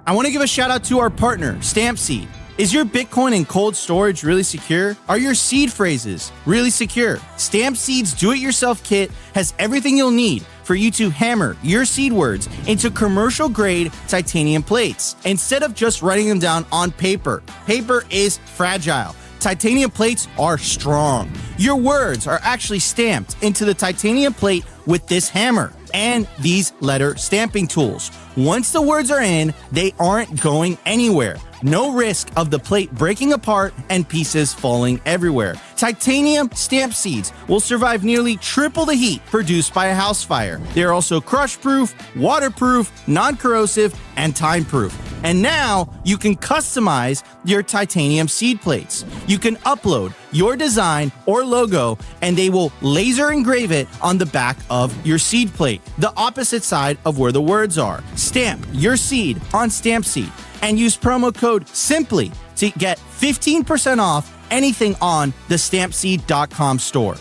I want to give a shout out to our partner, StampSeed. Is your Bitcoin in cold storage really secure? Are your seed phrases really secure? StampSeed's do-it-yourself kit has everything you'll need for you to hammer your seed words into commercial-grade titanium plates instead of just writing them down on paper. Paper is fragile. Titanium plates are strong. Your words are actually stamped into the titanium plate with this hammer and these letter stamping tools. Once the words are in, they aren't going anywhere. No risk of the plate breaking apart and pieces falling everywhere. Titanium stamp seeds will survive nearly triple the heat produced by a house fire. They're also crush-proof, waterproof, non-corrosive, and time-proof. And now you can customize your titanium seed plates. You can upload your design or logo, and they will laser engrave it on the back of your seed plate, the opposite side of where the words are. Stamp your seed on StampSeed and use promo code SIMPLY to get 15% off anything on the stampseed.com store.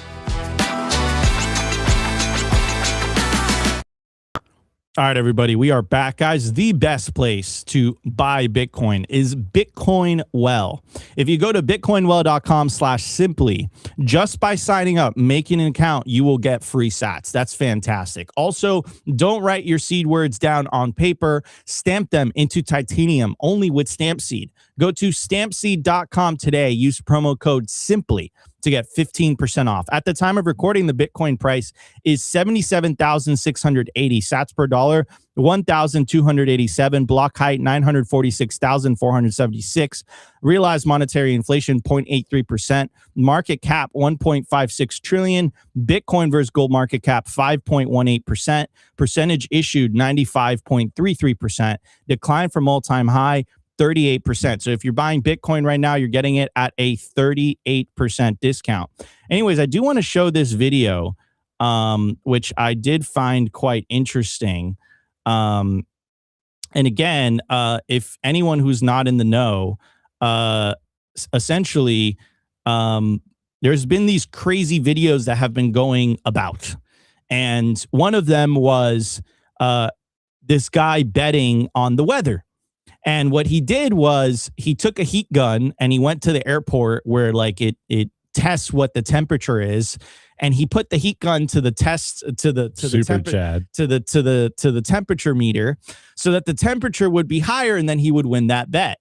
All right, everybody, we are back, guys. The best place to buy Bitcoin is Bitcoin Well. If you go to bitcoinwell.com/simply, just by signing up, making an account, you will get free sats. That's fantastic. Also, don't write your seed words down on paper. Stamp them into titanium only with StampSeed. Go to stampseed.com today. Use promo code SIMPLY to get 15% off. At the time of recording, the Bitcoin price is 77,680 sats per dollar, 1,287, block height 946,476, realized monetary inflation 0.83%, market cap 1.56 trillion, Bitcoin versus gold market cap 5.18%, percentage issued 95.33%, decline from all-time high 38%. So if you're buying Bitcoin right now, you're getting it at a 38% discount. Anyways, I do want to show this video, which I did find quite interesting. And again, if anyone who's not in the know, essentially, there's been these crazy videos that have been going about. And one of them was this guy betting on the weather. And what he did was he took a heat gun and he went to the airport where like it tests what the temperature is, and he put the heat gun to the test to the temperature meter so that the temperature would be higher, and then he would win that bet.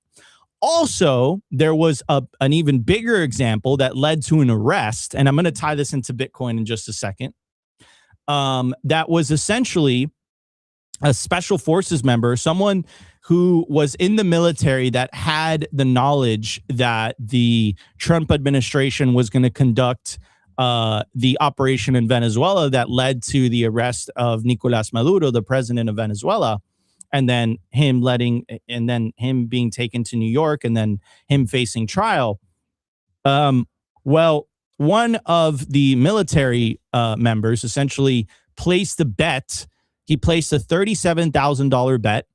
Also, there was an even bigger example that led to an arrest, and I'm going to tie this into Bitcoin in just a second. That was essentially a special forces member, someone who was in the military that had the knowledge that the Trump administration was going to conduct the operation in Venezuela that led to the arrest of Nicolas Maduro, the president of Venezuela, and then him being taken to New York, and then him facing trial. Well, one of the military members essentially placed a bet. He placed a $37,000 bet,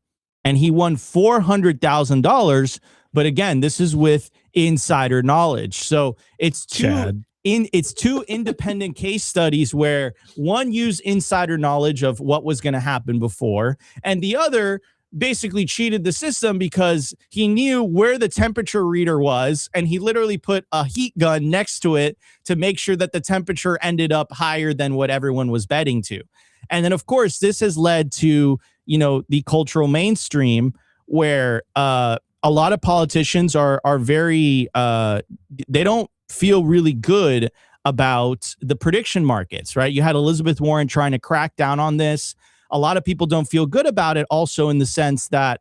and he won $400,000. But again, this is with insider knowledge. So it's two independent case studies where one used insider knowledge of what was going to happen before, and the other basically cheated the system because he knew where the temperature reader was, and he literally put a heat gun next to it to make sure that the temperature ended up higher than what everyone was betting to. And then, of course, this has led to, the cultural mainstream where a lot of politicians are very they don't feel really good about the prediction markets, right? You had Elizabeth Warren trying to crack down on this. A lot of people don't feel good about it, also in the sense that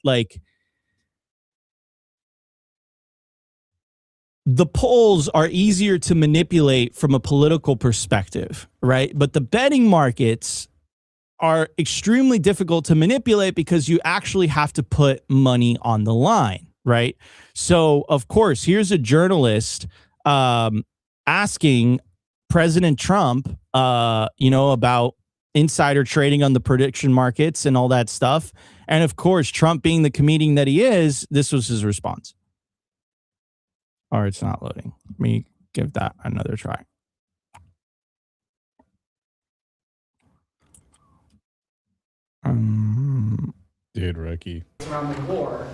like the polls are easier to manipulate from a political perspective, right? But the betting markets are extremely difficult to manipulate because you actually have to put money on the line, right? So, of course, here's a journalist asking President Trump, about insider trading on the prediction markets and all that stuff. And of course, Trump being the comedian that he is, this was his response. All right, it's not loading. Let me give that another try. Dude, rookie. Around the war.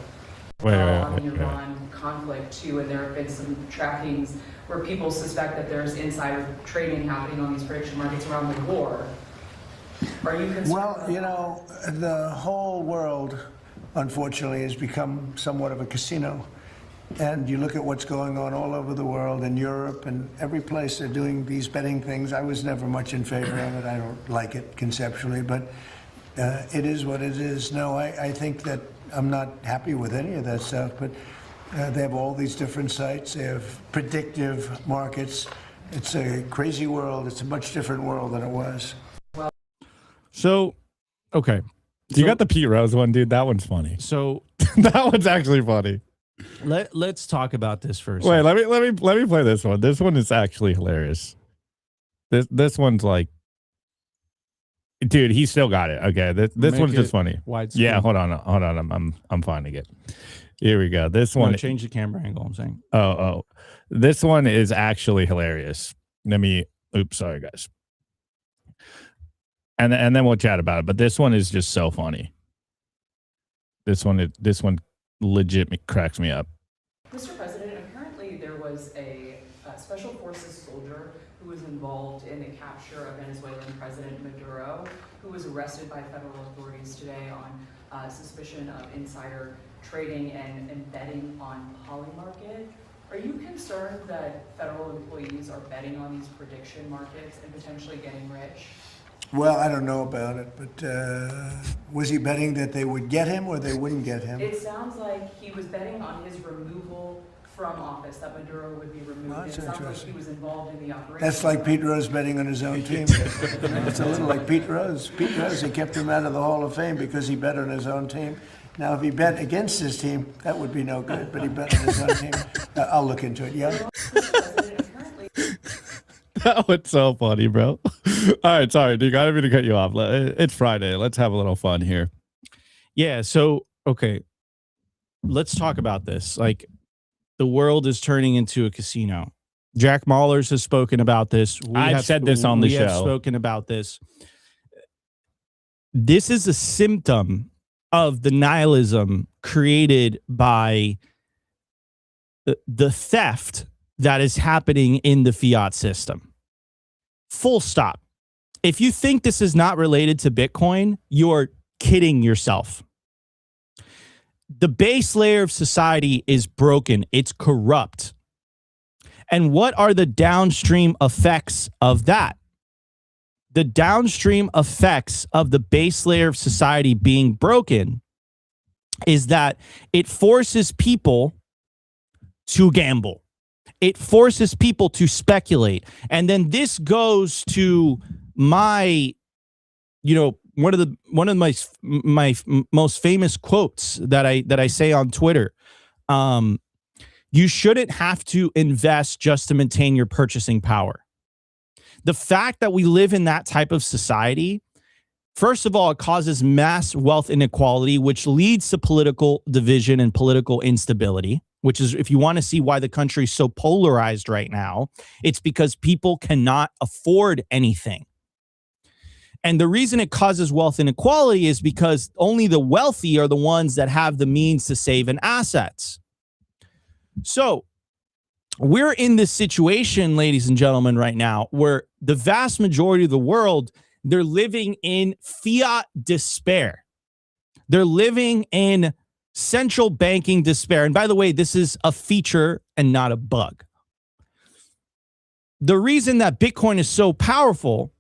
On the Iran conflict too, and there have been some trackings where people suspect that there's insider trading happening on these prediction markets around the war. Are you concerned? Well, the whole world, unfortunately, has become somewhat of a casino. And you look at what's going on all over the world, in Europe and every place they're doing these betting things. I was never much in favor of it. I don't like it conceptually, but it is what it is. No, I think that I'm not happy with any of that stuff, but they have all these different sites. They have predictive markets. It's a crazy world. It's a much different world than it was. So, okay. You got the Pete Rose one, dude. That one's funny. So that one's actually funny. Let's talk about this first. Wait, let me play this one. This one is actually hilarious. This one's like, dude, he still got it. Okay, this one's just funny. Yeah, hold on. I'm finding it. Here we go. This one. Change the camera angle. I'm saying. Oh, this one is actually hilarious. Oops, sorry guys. And then we'll chat about it. But this one is just so funny. This one legit cracks me up. Mr. President, apparently there was a special forces soldier who was involved in the capture of Venezuelan President Maduro, who was arrested by federal authorities today on suspicion of insider trading and betting on Polymarket. Are you concerned that federal employees are betting on these prediction markets and potentially getting rich? Well, I don't know about it, but was he betting that they would get him or they wouldn't get him? It sounds like he was betting on his removal from office, that Maduro would be removed. Well, that's it sounds like interesting. he was involved in the operation. That's like Pete Rose betting on his own team. It's a little like Pete Rose. Pete Rose, they kept him out of the Hall of Fame because he bet on his own team. Now, if he bet against his team, that would be no good, but he bet on his own team. I'll look into it, yeah? That was so funny, bro. All right, sorry, dude. I didn't mean to cut you off. It's Friday. Let's have a little fun here. Yeah, so, okay. Let's talk about this. Like, the world is turning into a casino. Jack Mallers has spoken about this. I've said this on the show. We have spoken about this. this is a symptom of the nihilism created by the theft that is happening in the fiat system. Full stop. If you think this is not related to Bitcoin, you're kidding yourself. The base layer of society is broken. It's corrupt. And what are the downstream effects of that? The downstream effects of the base layer of society being broken is that it forces people to gamble. It forces people to speculate. And then this goes to my, one of my most famous quotes that I say on Twitter. You shouldn't have to invest just to maintain your purchasing power. The fact that we live in that type of society, first of all, it causes mass wealth inequality, which leads to political division and political instability, which is, if you want to see why the country is so polarized right now, it's because people cannot afford anything. And the reason it causes wealth inequality is because only the wealthy are the ones that have the means to save in assets. So we're in this situation, ladies and gentlemen, right now, where the vast majority of the world, they're living in fiat despair. They're living in central banking despair. And by the way, this is a feature and not a bug. The reason that Bitcoin is so powerful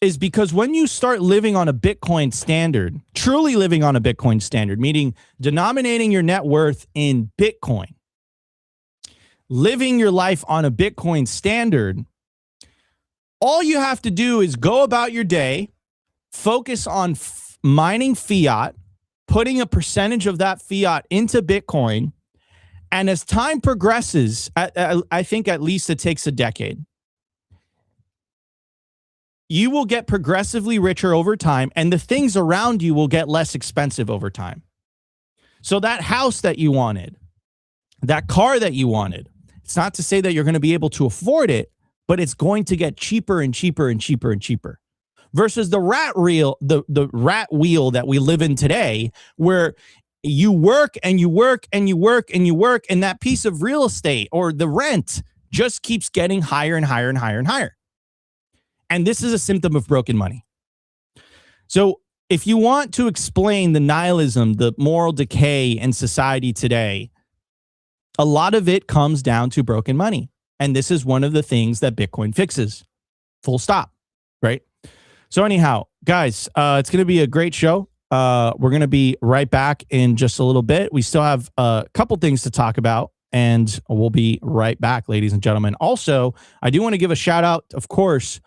is because when you start living on a Bitcoin standard, truly living on a Bitcoin standard, meaning denominating your net worth in Bitcoin, living your life on a Bitcoin standard, all you have to do is go about your day, focus on mining fiat, putting a percentage of that fiat into Bitcoin. And as time progresses, I think at least it takes a decade, you will get progressively richer over time, and the things around you will get less expensive over time. So that house that you wanted, that car that you wanted, it's not to say that you're going to be able to afford it, but it's going to get cheaper and cheaper and cheaper and cheaper. Versus the rat wheel that we live in today, where you work and you work and you work and you work, and that piece of real estate or the rent just keeps getting higher and higher and higher and higher. And this is a symptom of broken money. So if you want to explain the nihilism, the moral decay in society today, a lot of it comes down to broken money. And this is one of the things that Bitcoin fixes. Full stop, right? So anyhow, guys, it's going to be a great show. We're going to be right back in just a little bit. We still have a couple things to talk about, and we'll be right back, ladies and gentlemen. Also, I do want to give a shout out, of course,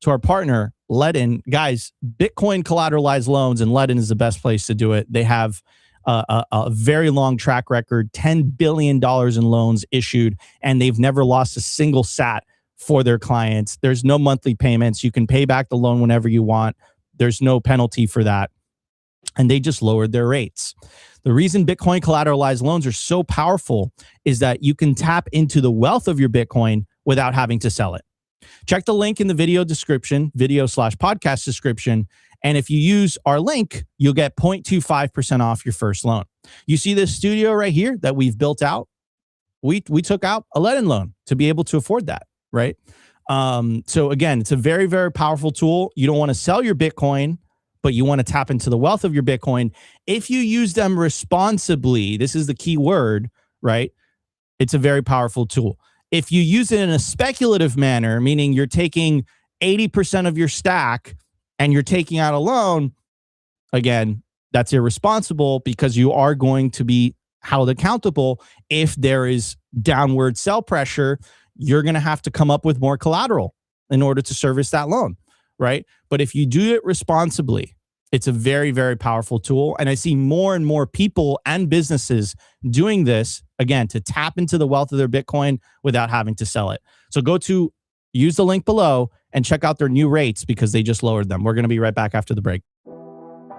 to our partner, Ledin. Guys, Bitcoin collateralized loans, and Ledin is the best place to do it. They have a very long track record, $10 billion in loans issued, and they've never lost a single sat for their clients. There's no monthly payments. You can pay back the loan whenever you want. There's no penalty for that. And they just lowered their rates. The reason Bitcoin collateralized loans are so powerful is that you can tap into the wealth of your Bitcoin without having to sell it. Check the link in the video description, video/podcast description. And if you use our link, you'll get 0.25% off your first loan. You see this studio right here that we've built out? We took out a Ledin loan to be able to afford that, right? So again, it's a very, very powerful tool. You don't want to sell your Bitcoin, but you want to tap into the wealth of your Bitcoin. If you use them responsibly, this is the key word, right? It's a very powerful tool. If you use it in a speculative manner, meaning you're taking 80% of your stack and you're taking out a loan, again, that's irresponsible because you are going to be held accountable. If there is downward sell pressure, you're going to have to come up with more collateral in order to service that loan, right? But if you do it responsibly, it's a very, very powerful tool. And I see more and more people and businesses doing this, again, to tap into the wealth of their Bitcoin without having to sell it. So use the link below and check out their new rates because they just lowered them. We're going to be right back after the break.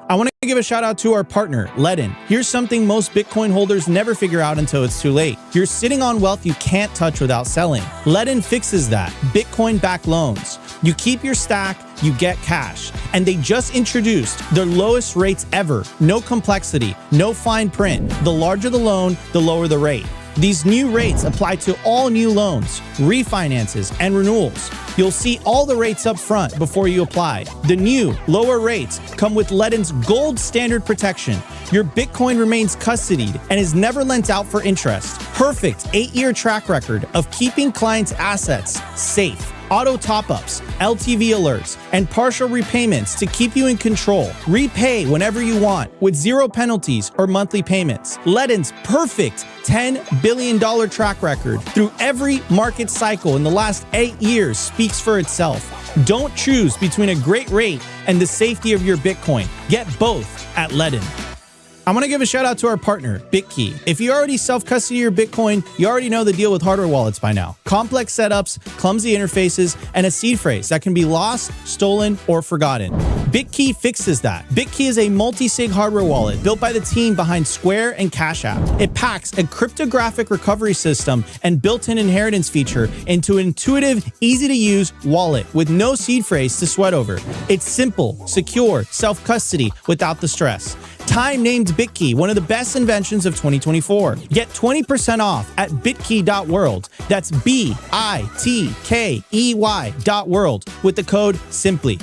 I want to give a shout out to our partner, Ledin. Here's something most Bitcoin holders never figure out until it's too late. You're sitting on wealth you can't touch without selling. Ledin fixes that. Bitcoin-backed loans. You keep your stack you get cash. And they just introduced their lowest rates ever. No complexity, no fine print. The larger the loan, the lower the rate. These new rates apply to all new loans, refinances, and renewals. You'll see all the rates up front before you apply. The new, lower rates come with Ledden's gold standard protection. Your Bitcoin remains custodied and is never lent out for interest. Perfect 8-year track record of keeping clients' assets safe. Auto top-ups, LTV alerts, and partial repayments to keep you in control. Repay whenever you want with zero penalties or monthly payments. Ledden's perfect $10 billion track record through every market cycle in the last 8 years speaks for itself. Don't choose between a great rate and the safety of your Bitcoin. Get both at Ledden. I want to give a shout out to our partner, BitKey. If you already self-custody your Bitcoin, you already know the deal with hardware wallets by now. Complex setups, clumsy interfaces, and a seed phrase that can be lost, stolen, or forgotten. BitKey fixes that. BitKey is a multi-sig hardware wallet built by the team behind Square and Cash App. It packs a cryptographic recovery system and built-in inheritance feature into an intuitive, easy-to-use wallet with no seed phrase to sweat over. It's simple, secure, self-custody without the stress. Time named BitKey one of the best inventions of 2024. Get 20% off at bitkey.world. That's BITKEY.world with the code SIMPLY.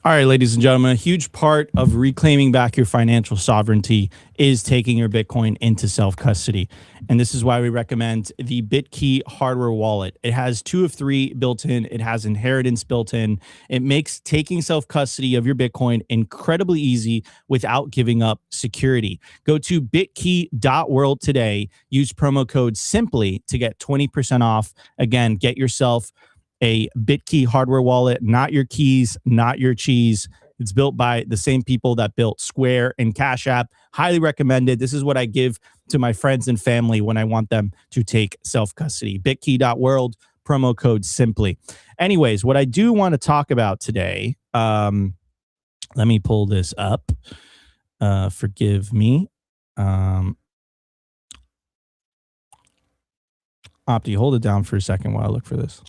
All right, ladies and gentlemen, a huge part of reclaiming back your financial sovereignty is taking your Bitcoin into self-custody. And this is why we recommend the BitKey hardware wallet. It has 2 of 3 built in. It has inheritance built in. It makes taking self-custody of your Bitcoin incredibly easy without giving up security. Go to bitkey.world today. Use promo code SIMPLY to get 20% off. Again, get yourself a BitKey hardware wallet, not your keys, not your cheese. It's built by the same people that built Square and Cash App. Highly recommended. This is what I give to my friends and family when I want them to take self-custody. bitkey.world, promo code SIMPLY. Anyways, what I do want to talk about today, let me pull this up. Forgive me. Opti, hold it down for a second while I look for this.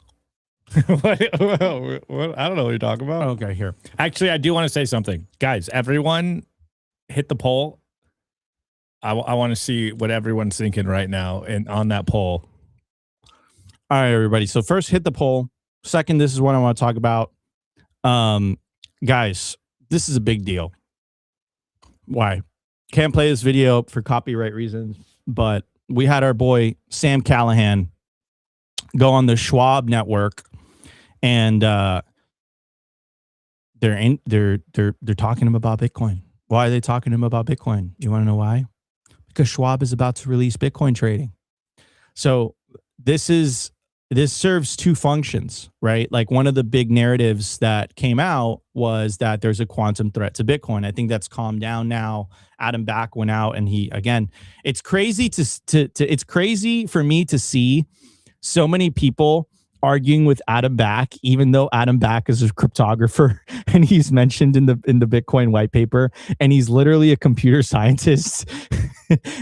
What? I don't know what you're talking about. Okay, here. Actually, I do want to say something. Guys, everyone hit the poll. I want to see what everyone's thinking right now and on that poll. All right, everybody. So first, hit the poll. Second, this is what I want to talk about. Guys, this is a big deal. Why? Can't play this video for copyright reasons, but we had our boy Sam Callahan go on the Schwab network, and they're talking to him about Bitcoin. Why are they talking to him about Bitcoin? You want to know why? Because Schwab is about to release Bitcoin trading. So this serves 2 functions, right? Like, one of the big narratives that came out was that there's a quantum threat to Bitcoin. I think that's calmed down now. Adam Back went out, and it's crazy it's crazy for me to see so many people arguing with Adam Back, even though Adam Back is a cryptographer and he's mentioned in the Bitcoin white paper, and he's literally a computer scientist.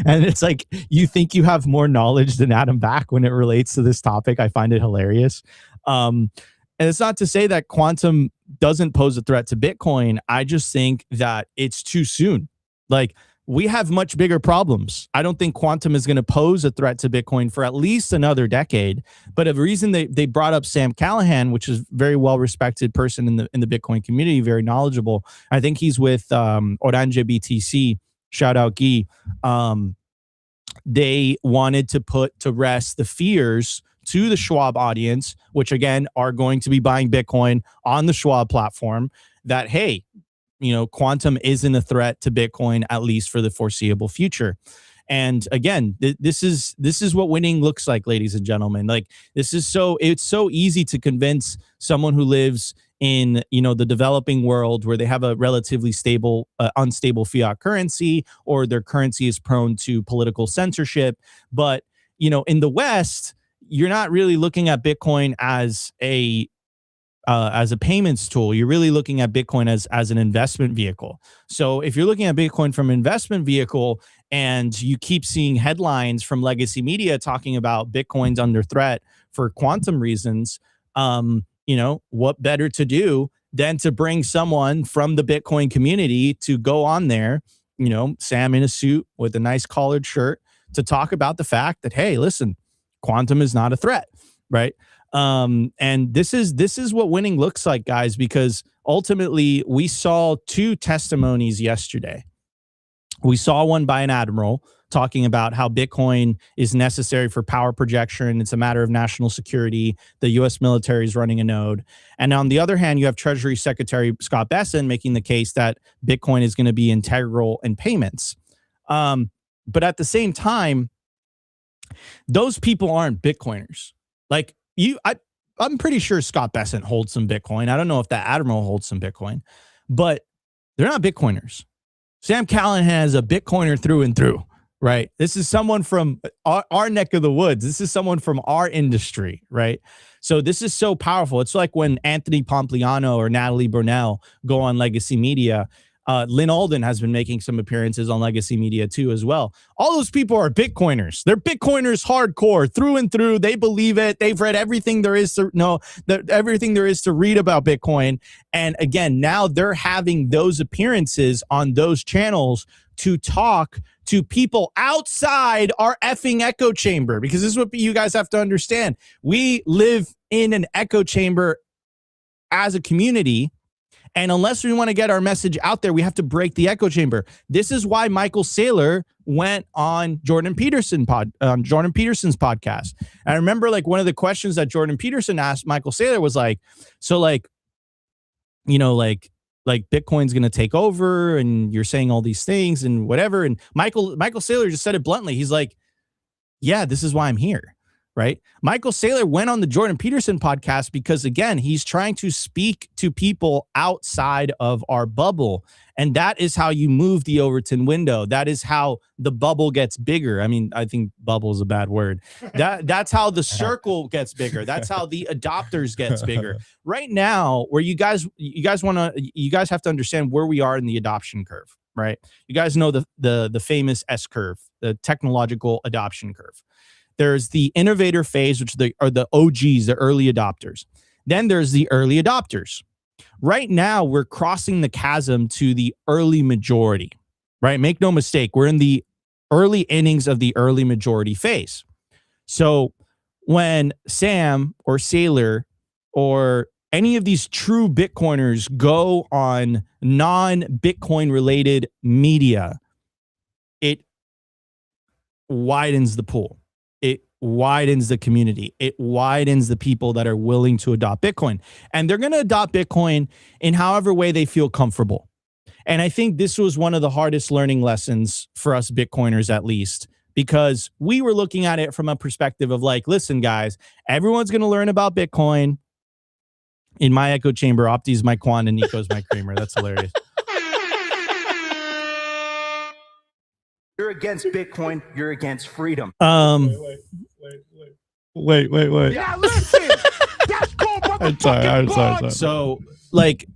And it's like, you think you have more knowledge than Adam Back when it relates to this topic. I find it hilarious. And it's not to say that quantum doesn't pose a threat to Bitcoin. I just think that it's too soon. Like, we have much bigger problems. I don't think quantum is going to pose a threat to Bitcoin for at least another decade. But a reason they brought up Sam Callahan, which is a very well-respected person in the Bitcoin community, very knowledgeable. I think he's with Orange BTC. Shout out Guy. They wanted to put to rest the fears to the Schwab audience, which again are going to be buying Bitcoin on the Schwab platform, that, hey, quantum isn't a threat to Bitcoin, at least for the foreseeable future. And again, this is what winning looks like, ladies and gentlemen. Like, it's so easy to convince someone who lives in, the developing world, where they have a relatively unstable fiat currency, or their currency is prone to political censorship. But, in the West, you're not really looking at Bitcoin as a payments tool. You're really looking at Bitcoin as an investment vehicle. So if you're looking at Bitcoin from an investment vehicle, and you keep seeing headlines from legacy media talking about Bitcoin's under threat for quantum reasons, you know, what better to do than to bring someone from the Bitcoin community to go on there, you know, Sam in a suit with a nice collared shirt, to talk about the fact that, hey, listen, quantum is not a threat, right? And this is what winning looks like, guys, because ultimately we saw two testimonies yesterday. We saw one by an admiral talking about how Bitcoin is necessary for power projection. It's a matter of national security. The U.S. military is running a node. And on the other hand, you have Treasury Secretary Scott Bessent making the case that Bitcoin is going to be integral in payments. But at the same time, those people aren't Bitcoiners. Like I'm pretty sure Scott Bessent holds some Bitcoin. I don't know if that admiral holds some Bitcoin, but they're not Bitcoiners. Sam Callahan is a Bitcoiner through and through, right? This is someone from our neck of the woods. This is someone from our industry, right? So this is so powerful. It's like when Anthony Pompliano or Natalie Brunell go on legacy media. Lynn Alden has been making some appearances on legacy media too as well. All those people are Bitcoiners. They're Bitcoiners hardcore through and through. They believe it. They've read everything there is to know, everything there is to read about Bitcoin. And again, now they're having those appearances on those channels to talk to people outside our effing echo chamber, because this is what you guys have to understand. We live in an echo chamber as a community. And unless we want to get our message out there, we have to break the echo chamber. This is why Michael Saylor went on Jordan Peterson's podcast. And I remember like one of the questions that Jordan Peterson asked Michael Saylor was like, so like, you know, like Bitcoin's going to take over and you're saying all these things and whatever. And Michael Saylor just said it bluntly. He's like, yeah, this is why I'm here. Right? Michael Saylor went on the Jordan Peterson podcast because, again, he's trying to speak to people outside of our bubble. And that is how you move the Overton window. That is how the bubble gets bigger. I mean, I think bubble is a bad word. That's how the circle gets bigger. That's how the adopters gets bigger. Right now, where you guys have to understand where we are in the adoption curve, right? You guys know the famous S curve, the technological adoption curve. There's the innovator phase, which are the OGs, the early adopters. Then there's the early adopters. Right now, we're crossing the chasm to the early majority, right? Make no mistake, we're in the early innings of the early majority phase. So when Sam or Saylor or any of these true Bitcoiners go on non-Bitcoin related media, it widens the pool. It widens the community. It widens the people that are willing to adopt Bitcoin. And they're going to adopt Bitcoin in however way they feel comfortable. And I think this was one of the hardest learning lessons for us Bitcoiners, at least, because we were looking at it from a perspective of like, listen, guys, everyone's going to learn about Bitcoin. In my echo chamber, Opti's my Quan and Nico's my Kramer. That's hilarious. You're against Bitcoin. You're against freedom. Wait. Yeah, listen. That's called I'm sorry. So, like,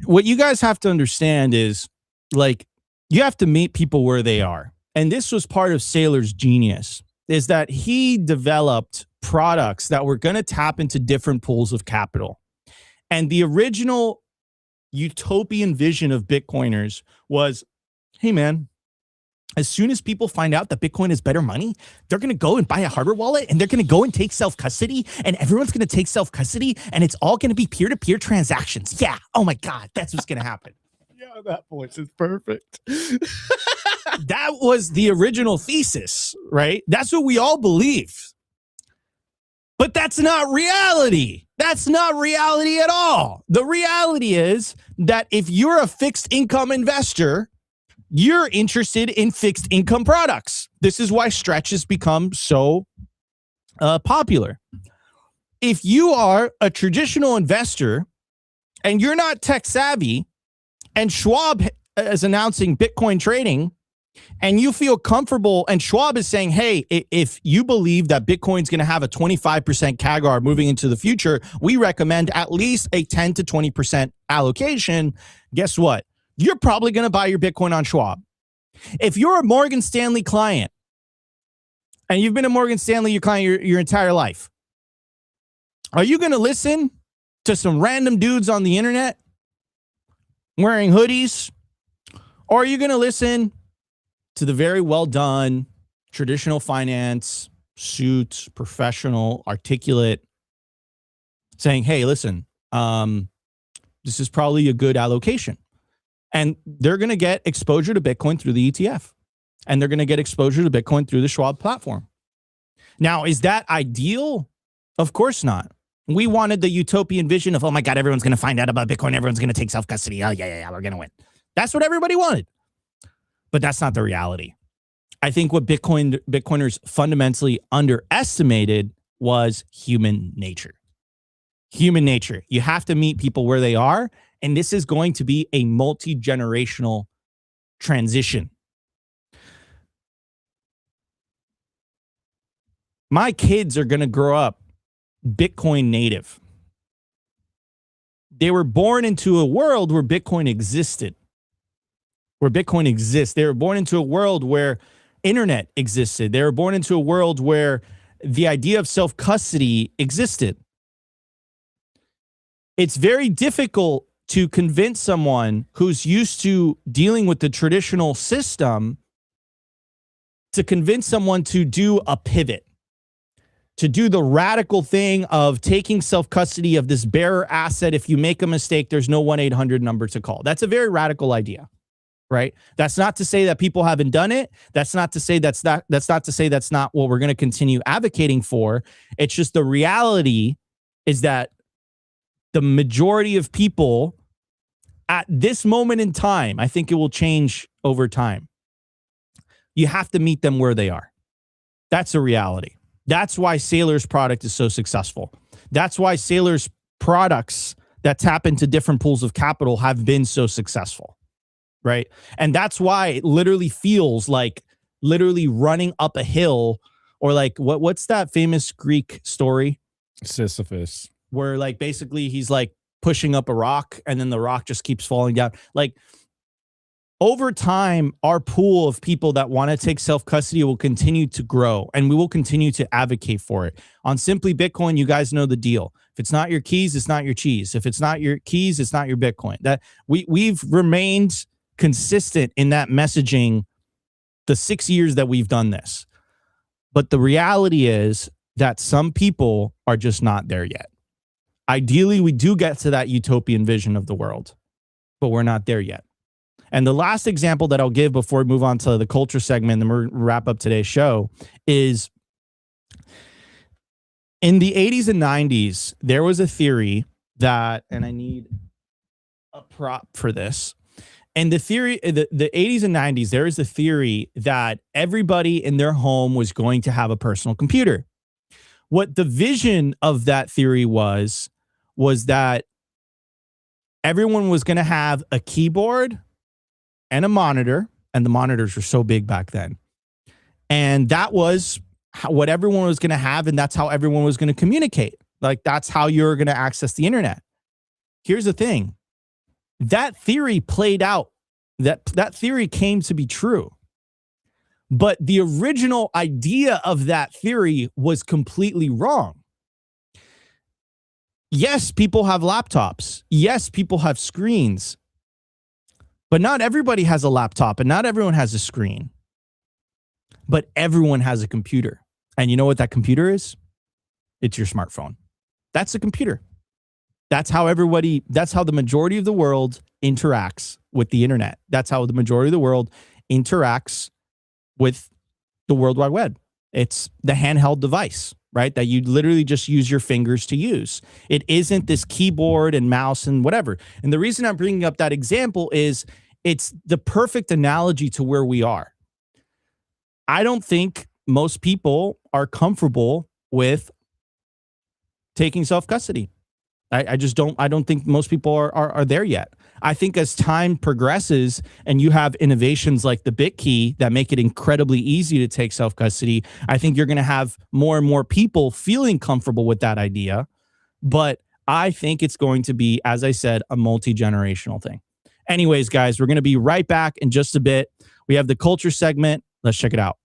what you guys have to understand is, like, you have to meet people where they are. And this was part of Saylor's genius, is that he developed products that were going to tap into different pools of capital. And the original utopian vision of Bitcoiners was, hey, man, as soon as people find out that Bitcoin is better money, they're going to go and buy a hardware wallet and they're going to go and take self-custody and everyone's going to take self-custody and it's all going to be peer-to-peer transactions. Yeah. Oh my God. That's what's going to happen. Yeah, that voice is perfect. That was the original thesis, right? That's what we all believe. But that's not reality. That's not reality at all. The reality is that if you're a fixed income investor, you're interested in fixed income products. This is why Stretch has become so popular. If you are a traditional investor and you're not tech savvy and Schwab is announcing Bitcoin trading and you feel comfortable and Schwab is saying, hey, if you believe that Bitcoin's going to have a 25% CAGR moving into the future, we recommend at least a 10 to 20% allocation. Guess what? You're probably going to buy your Bitcoin on Schwab. If you're a Morgan Stanley client and you've been a Morgan Stanley client your entire life, are you going to listen to some random dudes on the internet wearing hoodies? Or are you going to listen to the very well done traditional finance, suits, professional, articulate, saying, hey, listen, this is probably a good allocation. And they're going to get exposure to Bitcoin through the ETF. And they're going to get exposure to Bitcoin through the Schwab platform. Now, is that ideal? Of course not. We wanted the utopian vision of, oh my God, everyone's going to find out about Bitcoin. Everyone's going to take self-custody. Oh, yeah, we're going to win. That's what everybody wanted. But that's not the reality. I think what Bitcoiners fundamentally underestimated was human nature. Human nature. You have to meet people where they are. And this is going to be a multi-generational transition. My kids are going to grow up Bitcoin native. They were born into a world where Bitcoin existed. Where Bitcoin exists. They were born into a world where internet existed. They were born into a world where the idea of self-custody existed. It's very difficult to convince someone who's used to dealing with the traditional system to convince someone to do a pivot, to do the radical thing of taking self-custody of this bearer asset. If you make a mistake, there's no 1-800 number to call. That's a very radical idea, right? That's not to say that people haven't done it. That's not to say that's not what we're going to continue advocating for. It's just the reality is that the majority of people at this moment in time, I think it will change over time. You have to meet them where they are. That's a reality. That's why Saylor's product is so successful. That's why Saylor's products that tap into different pools of capital have been so successful, right? And that's why it literally feels like literally running up a hill, or like what's that famous Greek story? Sisyphus. Where like basically he's like pushing up a rock and then the rock just keeps falling down. Like over time, our pool of people that want to take self-custody will continue to grow, and we will continue to advocate for it. On Simply Bitcoin, you guys know the deal. If it's not your keys, it's not your cheese. If it's not your keys, it's not your Bitcoin. That we've remained consistent in that messaging the 6 years that we've done this. But the reality is that some people are just not there yet. Ideally, we do get to that utopian vision of the world, but we're not there yet. And the last example that I'll give before we move on to the culture segment and then we'll wrap up today's show is in the 80s and 90s, there was a theory that, and I need a prop for this. And the theory, the 80s and 90s, there is a theory that everybody in their home was going to have a personal computer. What the vision of that theory was that everyone was going to have a keyboard and a monitor, and the monitors were so big back then. And that was what everyone was going to have, and that's how everyone was going to communicate. Like, that's how you're going to access the internet. Here's the thing. That theory played out. That theory came to be true. But the original idea of that theory was completely wrong. Yes, people have laptops. Yes, people have screens. But not everybody has a laptop and not everyone has a screen. But everyone has a computer. And you know what that computer is? It's your smartphone. That's a computer. That's how the majority of the world interacts with the internet. That's how the majority of the world interacts with the World Wide Web. It's the handheld device, right? That you literally just use your fingers to use. It isn't this keyboard and mouse and whatever. And the reason I'm bringing up that example is it's the perfect analogy to where we are. I don't think most people are comfortable with taking self-custody. I don't think most people are there yet. I think as time progresses and you have innovations like the BitKey that make it incredibly easy to take self-custody, I think you're going to have more and more people feeling comfortable with that idea. But I think it's going to be, as I said, a multi-generational thing. Anyways, guys, we're going to be right back in just a bit. We have the culture segment. Let's check it out.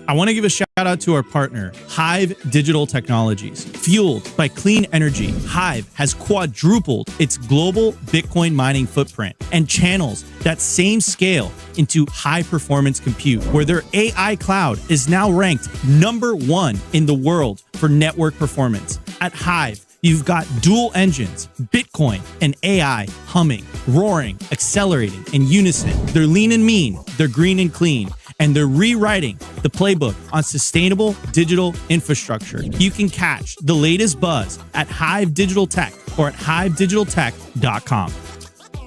I want to give a shout out to our partner, HIVE Digital Technologies. Fueled by clean energy, HIVE has quadrupled its global Bitcoin mining footprint and channels that same scale into high performance compute, where their AI cloud is now ranked #1 in the world for network performance. At HIVE, you've got dual engines, Bitcoin and AI humming, roaring, accelerating in unison. They're lean and mean, they're green and clean, and they're rewriting the playbook on sustainable digital infrastructure. You can catch the latest buzz at Hive Digital Tech or at hivedigitaltech.com.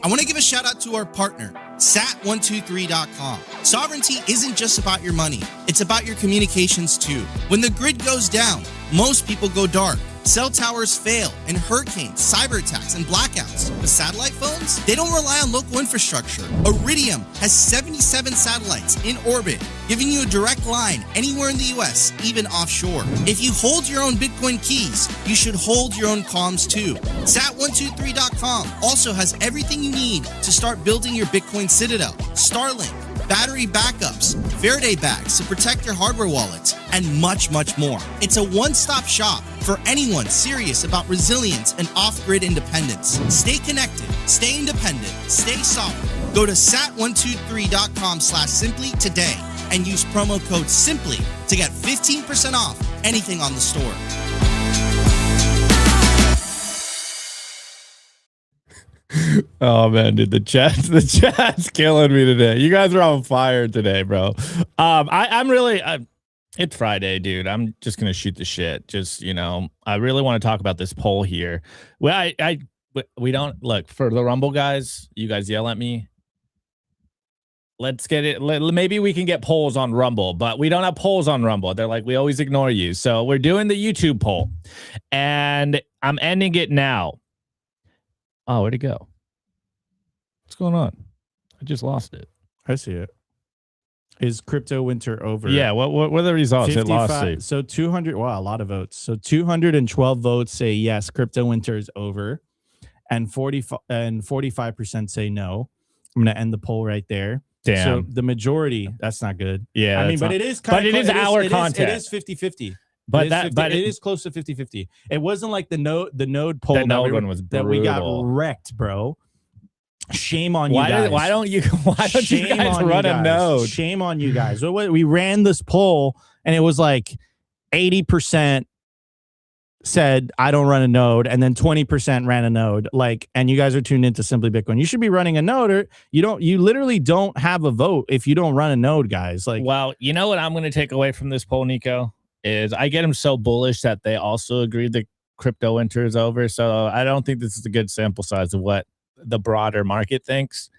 I want to give a shout out to our partner, sat123.com. Sovereignty isn't just about your money, it's about your communications too. When the grid goes down, most people go dark. Cell towers fail, and hurricanes, cyber attacks, and blackouts. But satellite phones, they don't rely on local infrastructure. Iridium has 77 satellites in orbit, giving you a direct line anywhere in the US, even offshore. If you hold your own Bitcoin keys, you should hold your own comms too. Sat123.com also has everything you need to start building your Bitcoin citadel. Starlink, battery backups, Faraday bags to protect your hardware wallets, and much, much more. It's a one-stop shop for anyone serious about resilience and off-grid independence. Stay connected, stay independent, stay sovereign. Go to sat123.com/simply today and use promo code SIMPLY to get 15% off anything on the store. Oh man, dude, the chat's killing me today. You guys are on fire today, bro. I'm really it's Friday, dude. I'm just gonna shoot the shit. Just, you know, I really want to talk about this poll here. Well, we don't look for the Rumble guys. You guys yell at me. Let's get it. Maybe we can get polls on Rumble, but we don't have polls on Rumble. They're like, we always ignore you. So we're doing the YouTube poll, and I'm ending it now. Oh, where'd it go? What's going on? I just lost it. I see it. Is crypto winter over? Yeah, what are the results? It lost it. So 200, wow, a lot of votes. So 212 votes say yes, crypto winter is over, and 45% say no. I'm going to end the poll right there. Damn. So the majority, that's not good. Yeah. I mean, but it is kind of, our content. It is 50-50. But it is close to 50-50. It wasn't like the node poll one was that we got wrecked, bro. Shame on you guys. Why don't you guys run a node? Shame on you guys. We ran this poll and it was like 80% said I don't run a node, and then 20% ran a node. Like, and you guys are tuned into Simply Bitcoin. You should be running a node, or you literally don't have a vote if you don't run a node, guys. Like, well, you know what I'm going to take away from this poll, Nico, is I get them so bullish that they also agreed that crypto winter is over. So I don't think this is a good sample size of what the broader market thinks.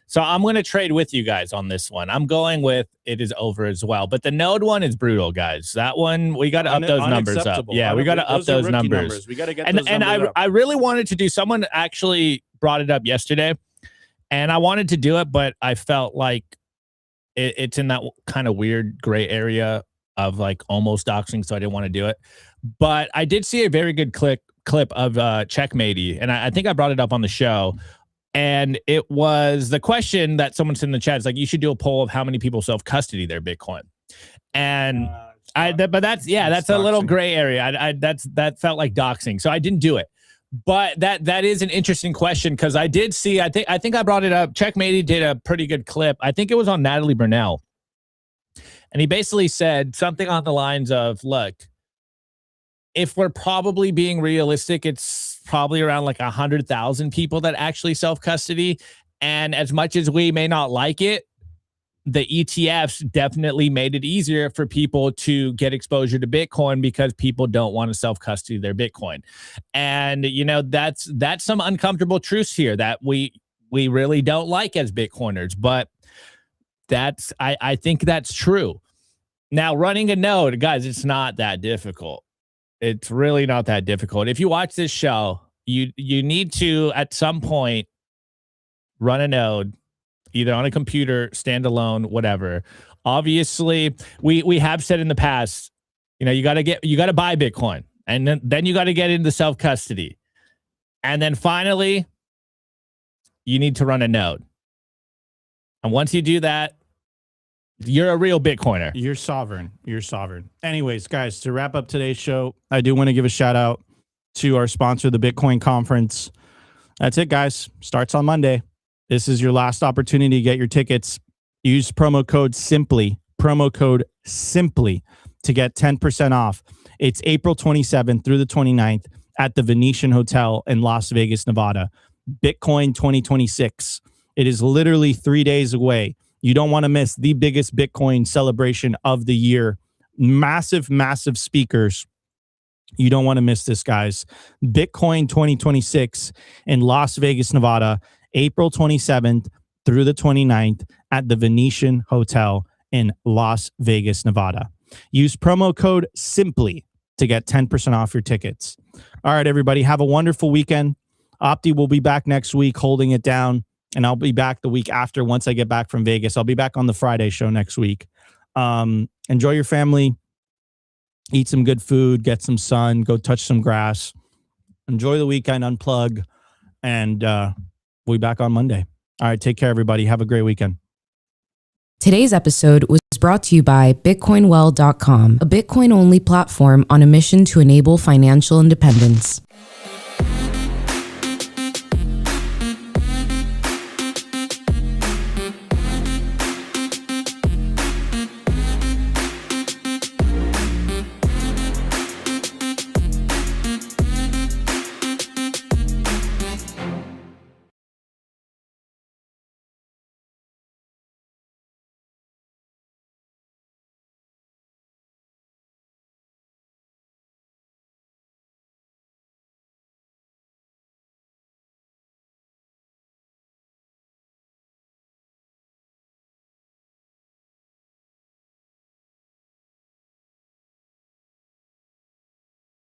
So I'm going to trade with you guys on this one. I'm going with it is over as well. But the node one is brutal, guys. That one, we got to up those numbers up. Yeah, we got to up those numbers. We got to get those numbers up. I really wanted to do, someone actually brought it up yesterday, and I wanted to do it, but I felt like it's in that kind of weird gray area of like almost doxing, so I didn't want to do it. But I did see a very good clip of Checkmatey, and I think I brought it up on the show. And it was the question that someone said in the chat is like, you should do a poll of how many people self-custody their Bitcoin. And but that's a little gray area. That felt like doxing. So I didn't do it. But that is an interesting question, because I did see, I think I brought it up. Checkmatey did a pretty good clip. I think it was on Natalie Burnell. And he basically said something on the lines of, look, if we're probably being realistic, it's probably around like 100,000 people that actually self-custody. And as much as we may not like it, the ETFs definitely made it easier for people to get exposure to Bitcoin because people don't want to self-custody their Bitcoin. And, you know, that's some uncomfortable truths here that we really don't like as Bitcoiners. But I think that's true. Now, running a node, guys, it's not that difficult. It's really not that difficult. If you watch this show, you need to, at some point, run a node, either on a computer, standalone, whatever. Obviously, we have said in the past, you know, you got to buy Bitcoin, and then you got to get into self-custody. And then finally, you need to run a node. And once you do that, you're a real Bitcoiner. You're sovereign. You're sovereign. Anyways, guys, to wrap up today's show, I do want to give a shout out to our sponsor, the Bitcoin Conference. That's it, guys. Starts on Monday. This is your last opportunity to get your tickets. Use promo code SIMPLY to get 10% off. It's April 27th through the 29th at the Venetian Hotel in Las Vegas, Nevada. Bitcoin 2026. It is literally 3 days away. You don't want to miss the biggest Bitcoin celebration of the year. Massive, massive speakers. You don't want to miss this, guys. Bitcoin 2026 in Las Vegas, Nevada, April 27th through the 29th at the Venetian Hotel in Las Vegas, Nevada. Use promo code SIMPLY to get 10% off your tickets. All right, everybody, have a wonderful weekend. Opti will be back next week holding it down, and I'll be back the week after once I get back from Vegas. I'll be back on the Friday show next week. Enjoy your family. Eat some good food. Get some sun. Go touch some grass. Enjoy the weekend. Unplug. And we'll be back on Monday. All right, take care, everybody. Have a great weekend. Today's episode was brought to you by BitcoinWell.com, a Bitcoin-only platform on a mission to enable financial independence.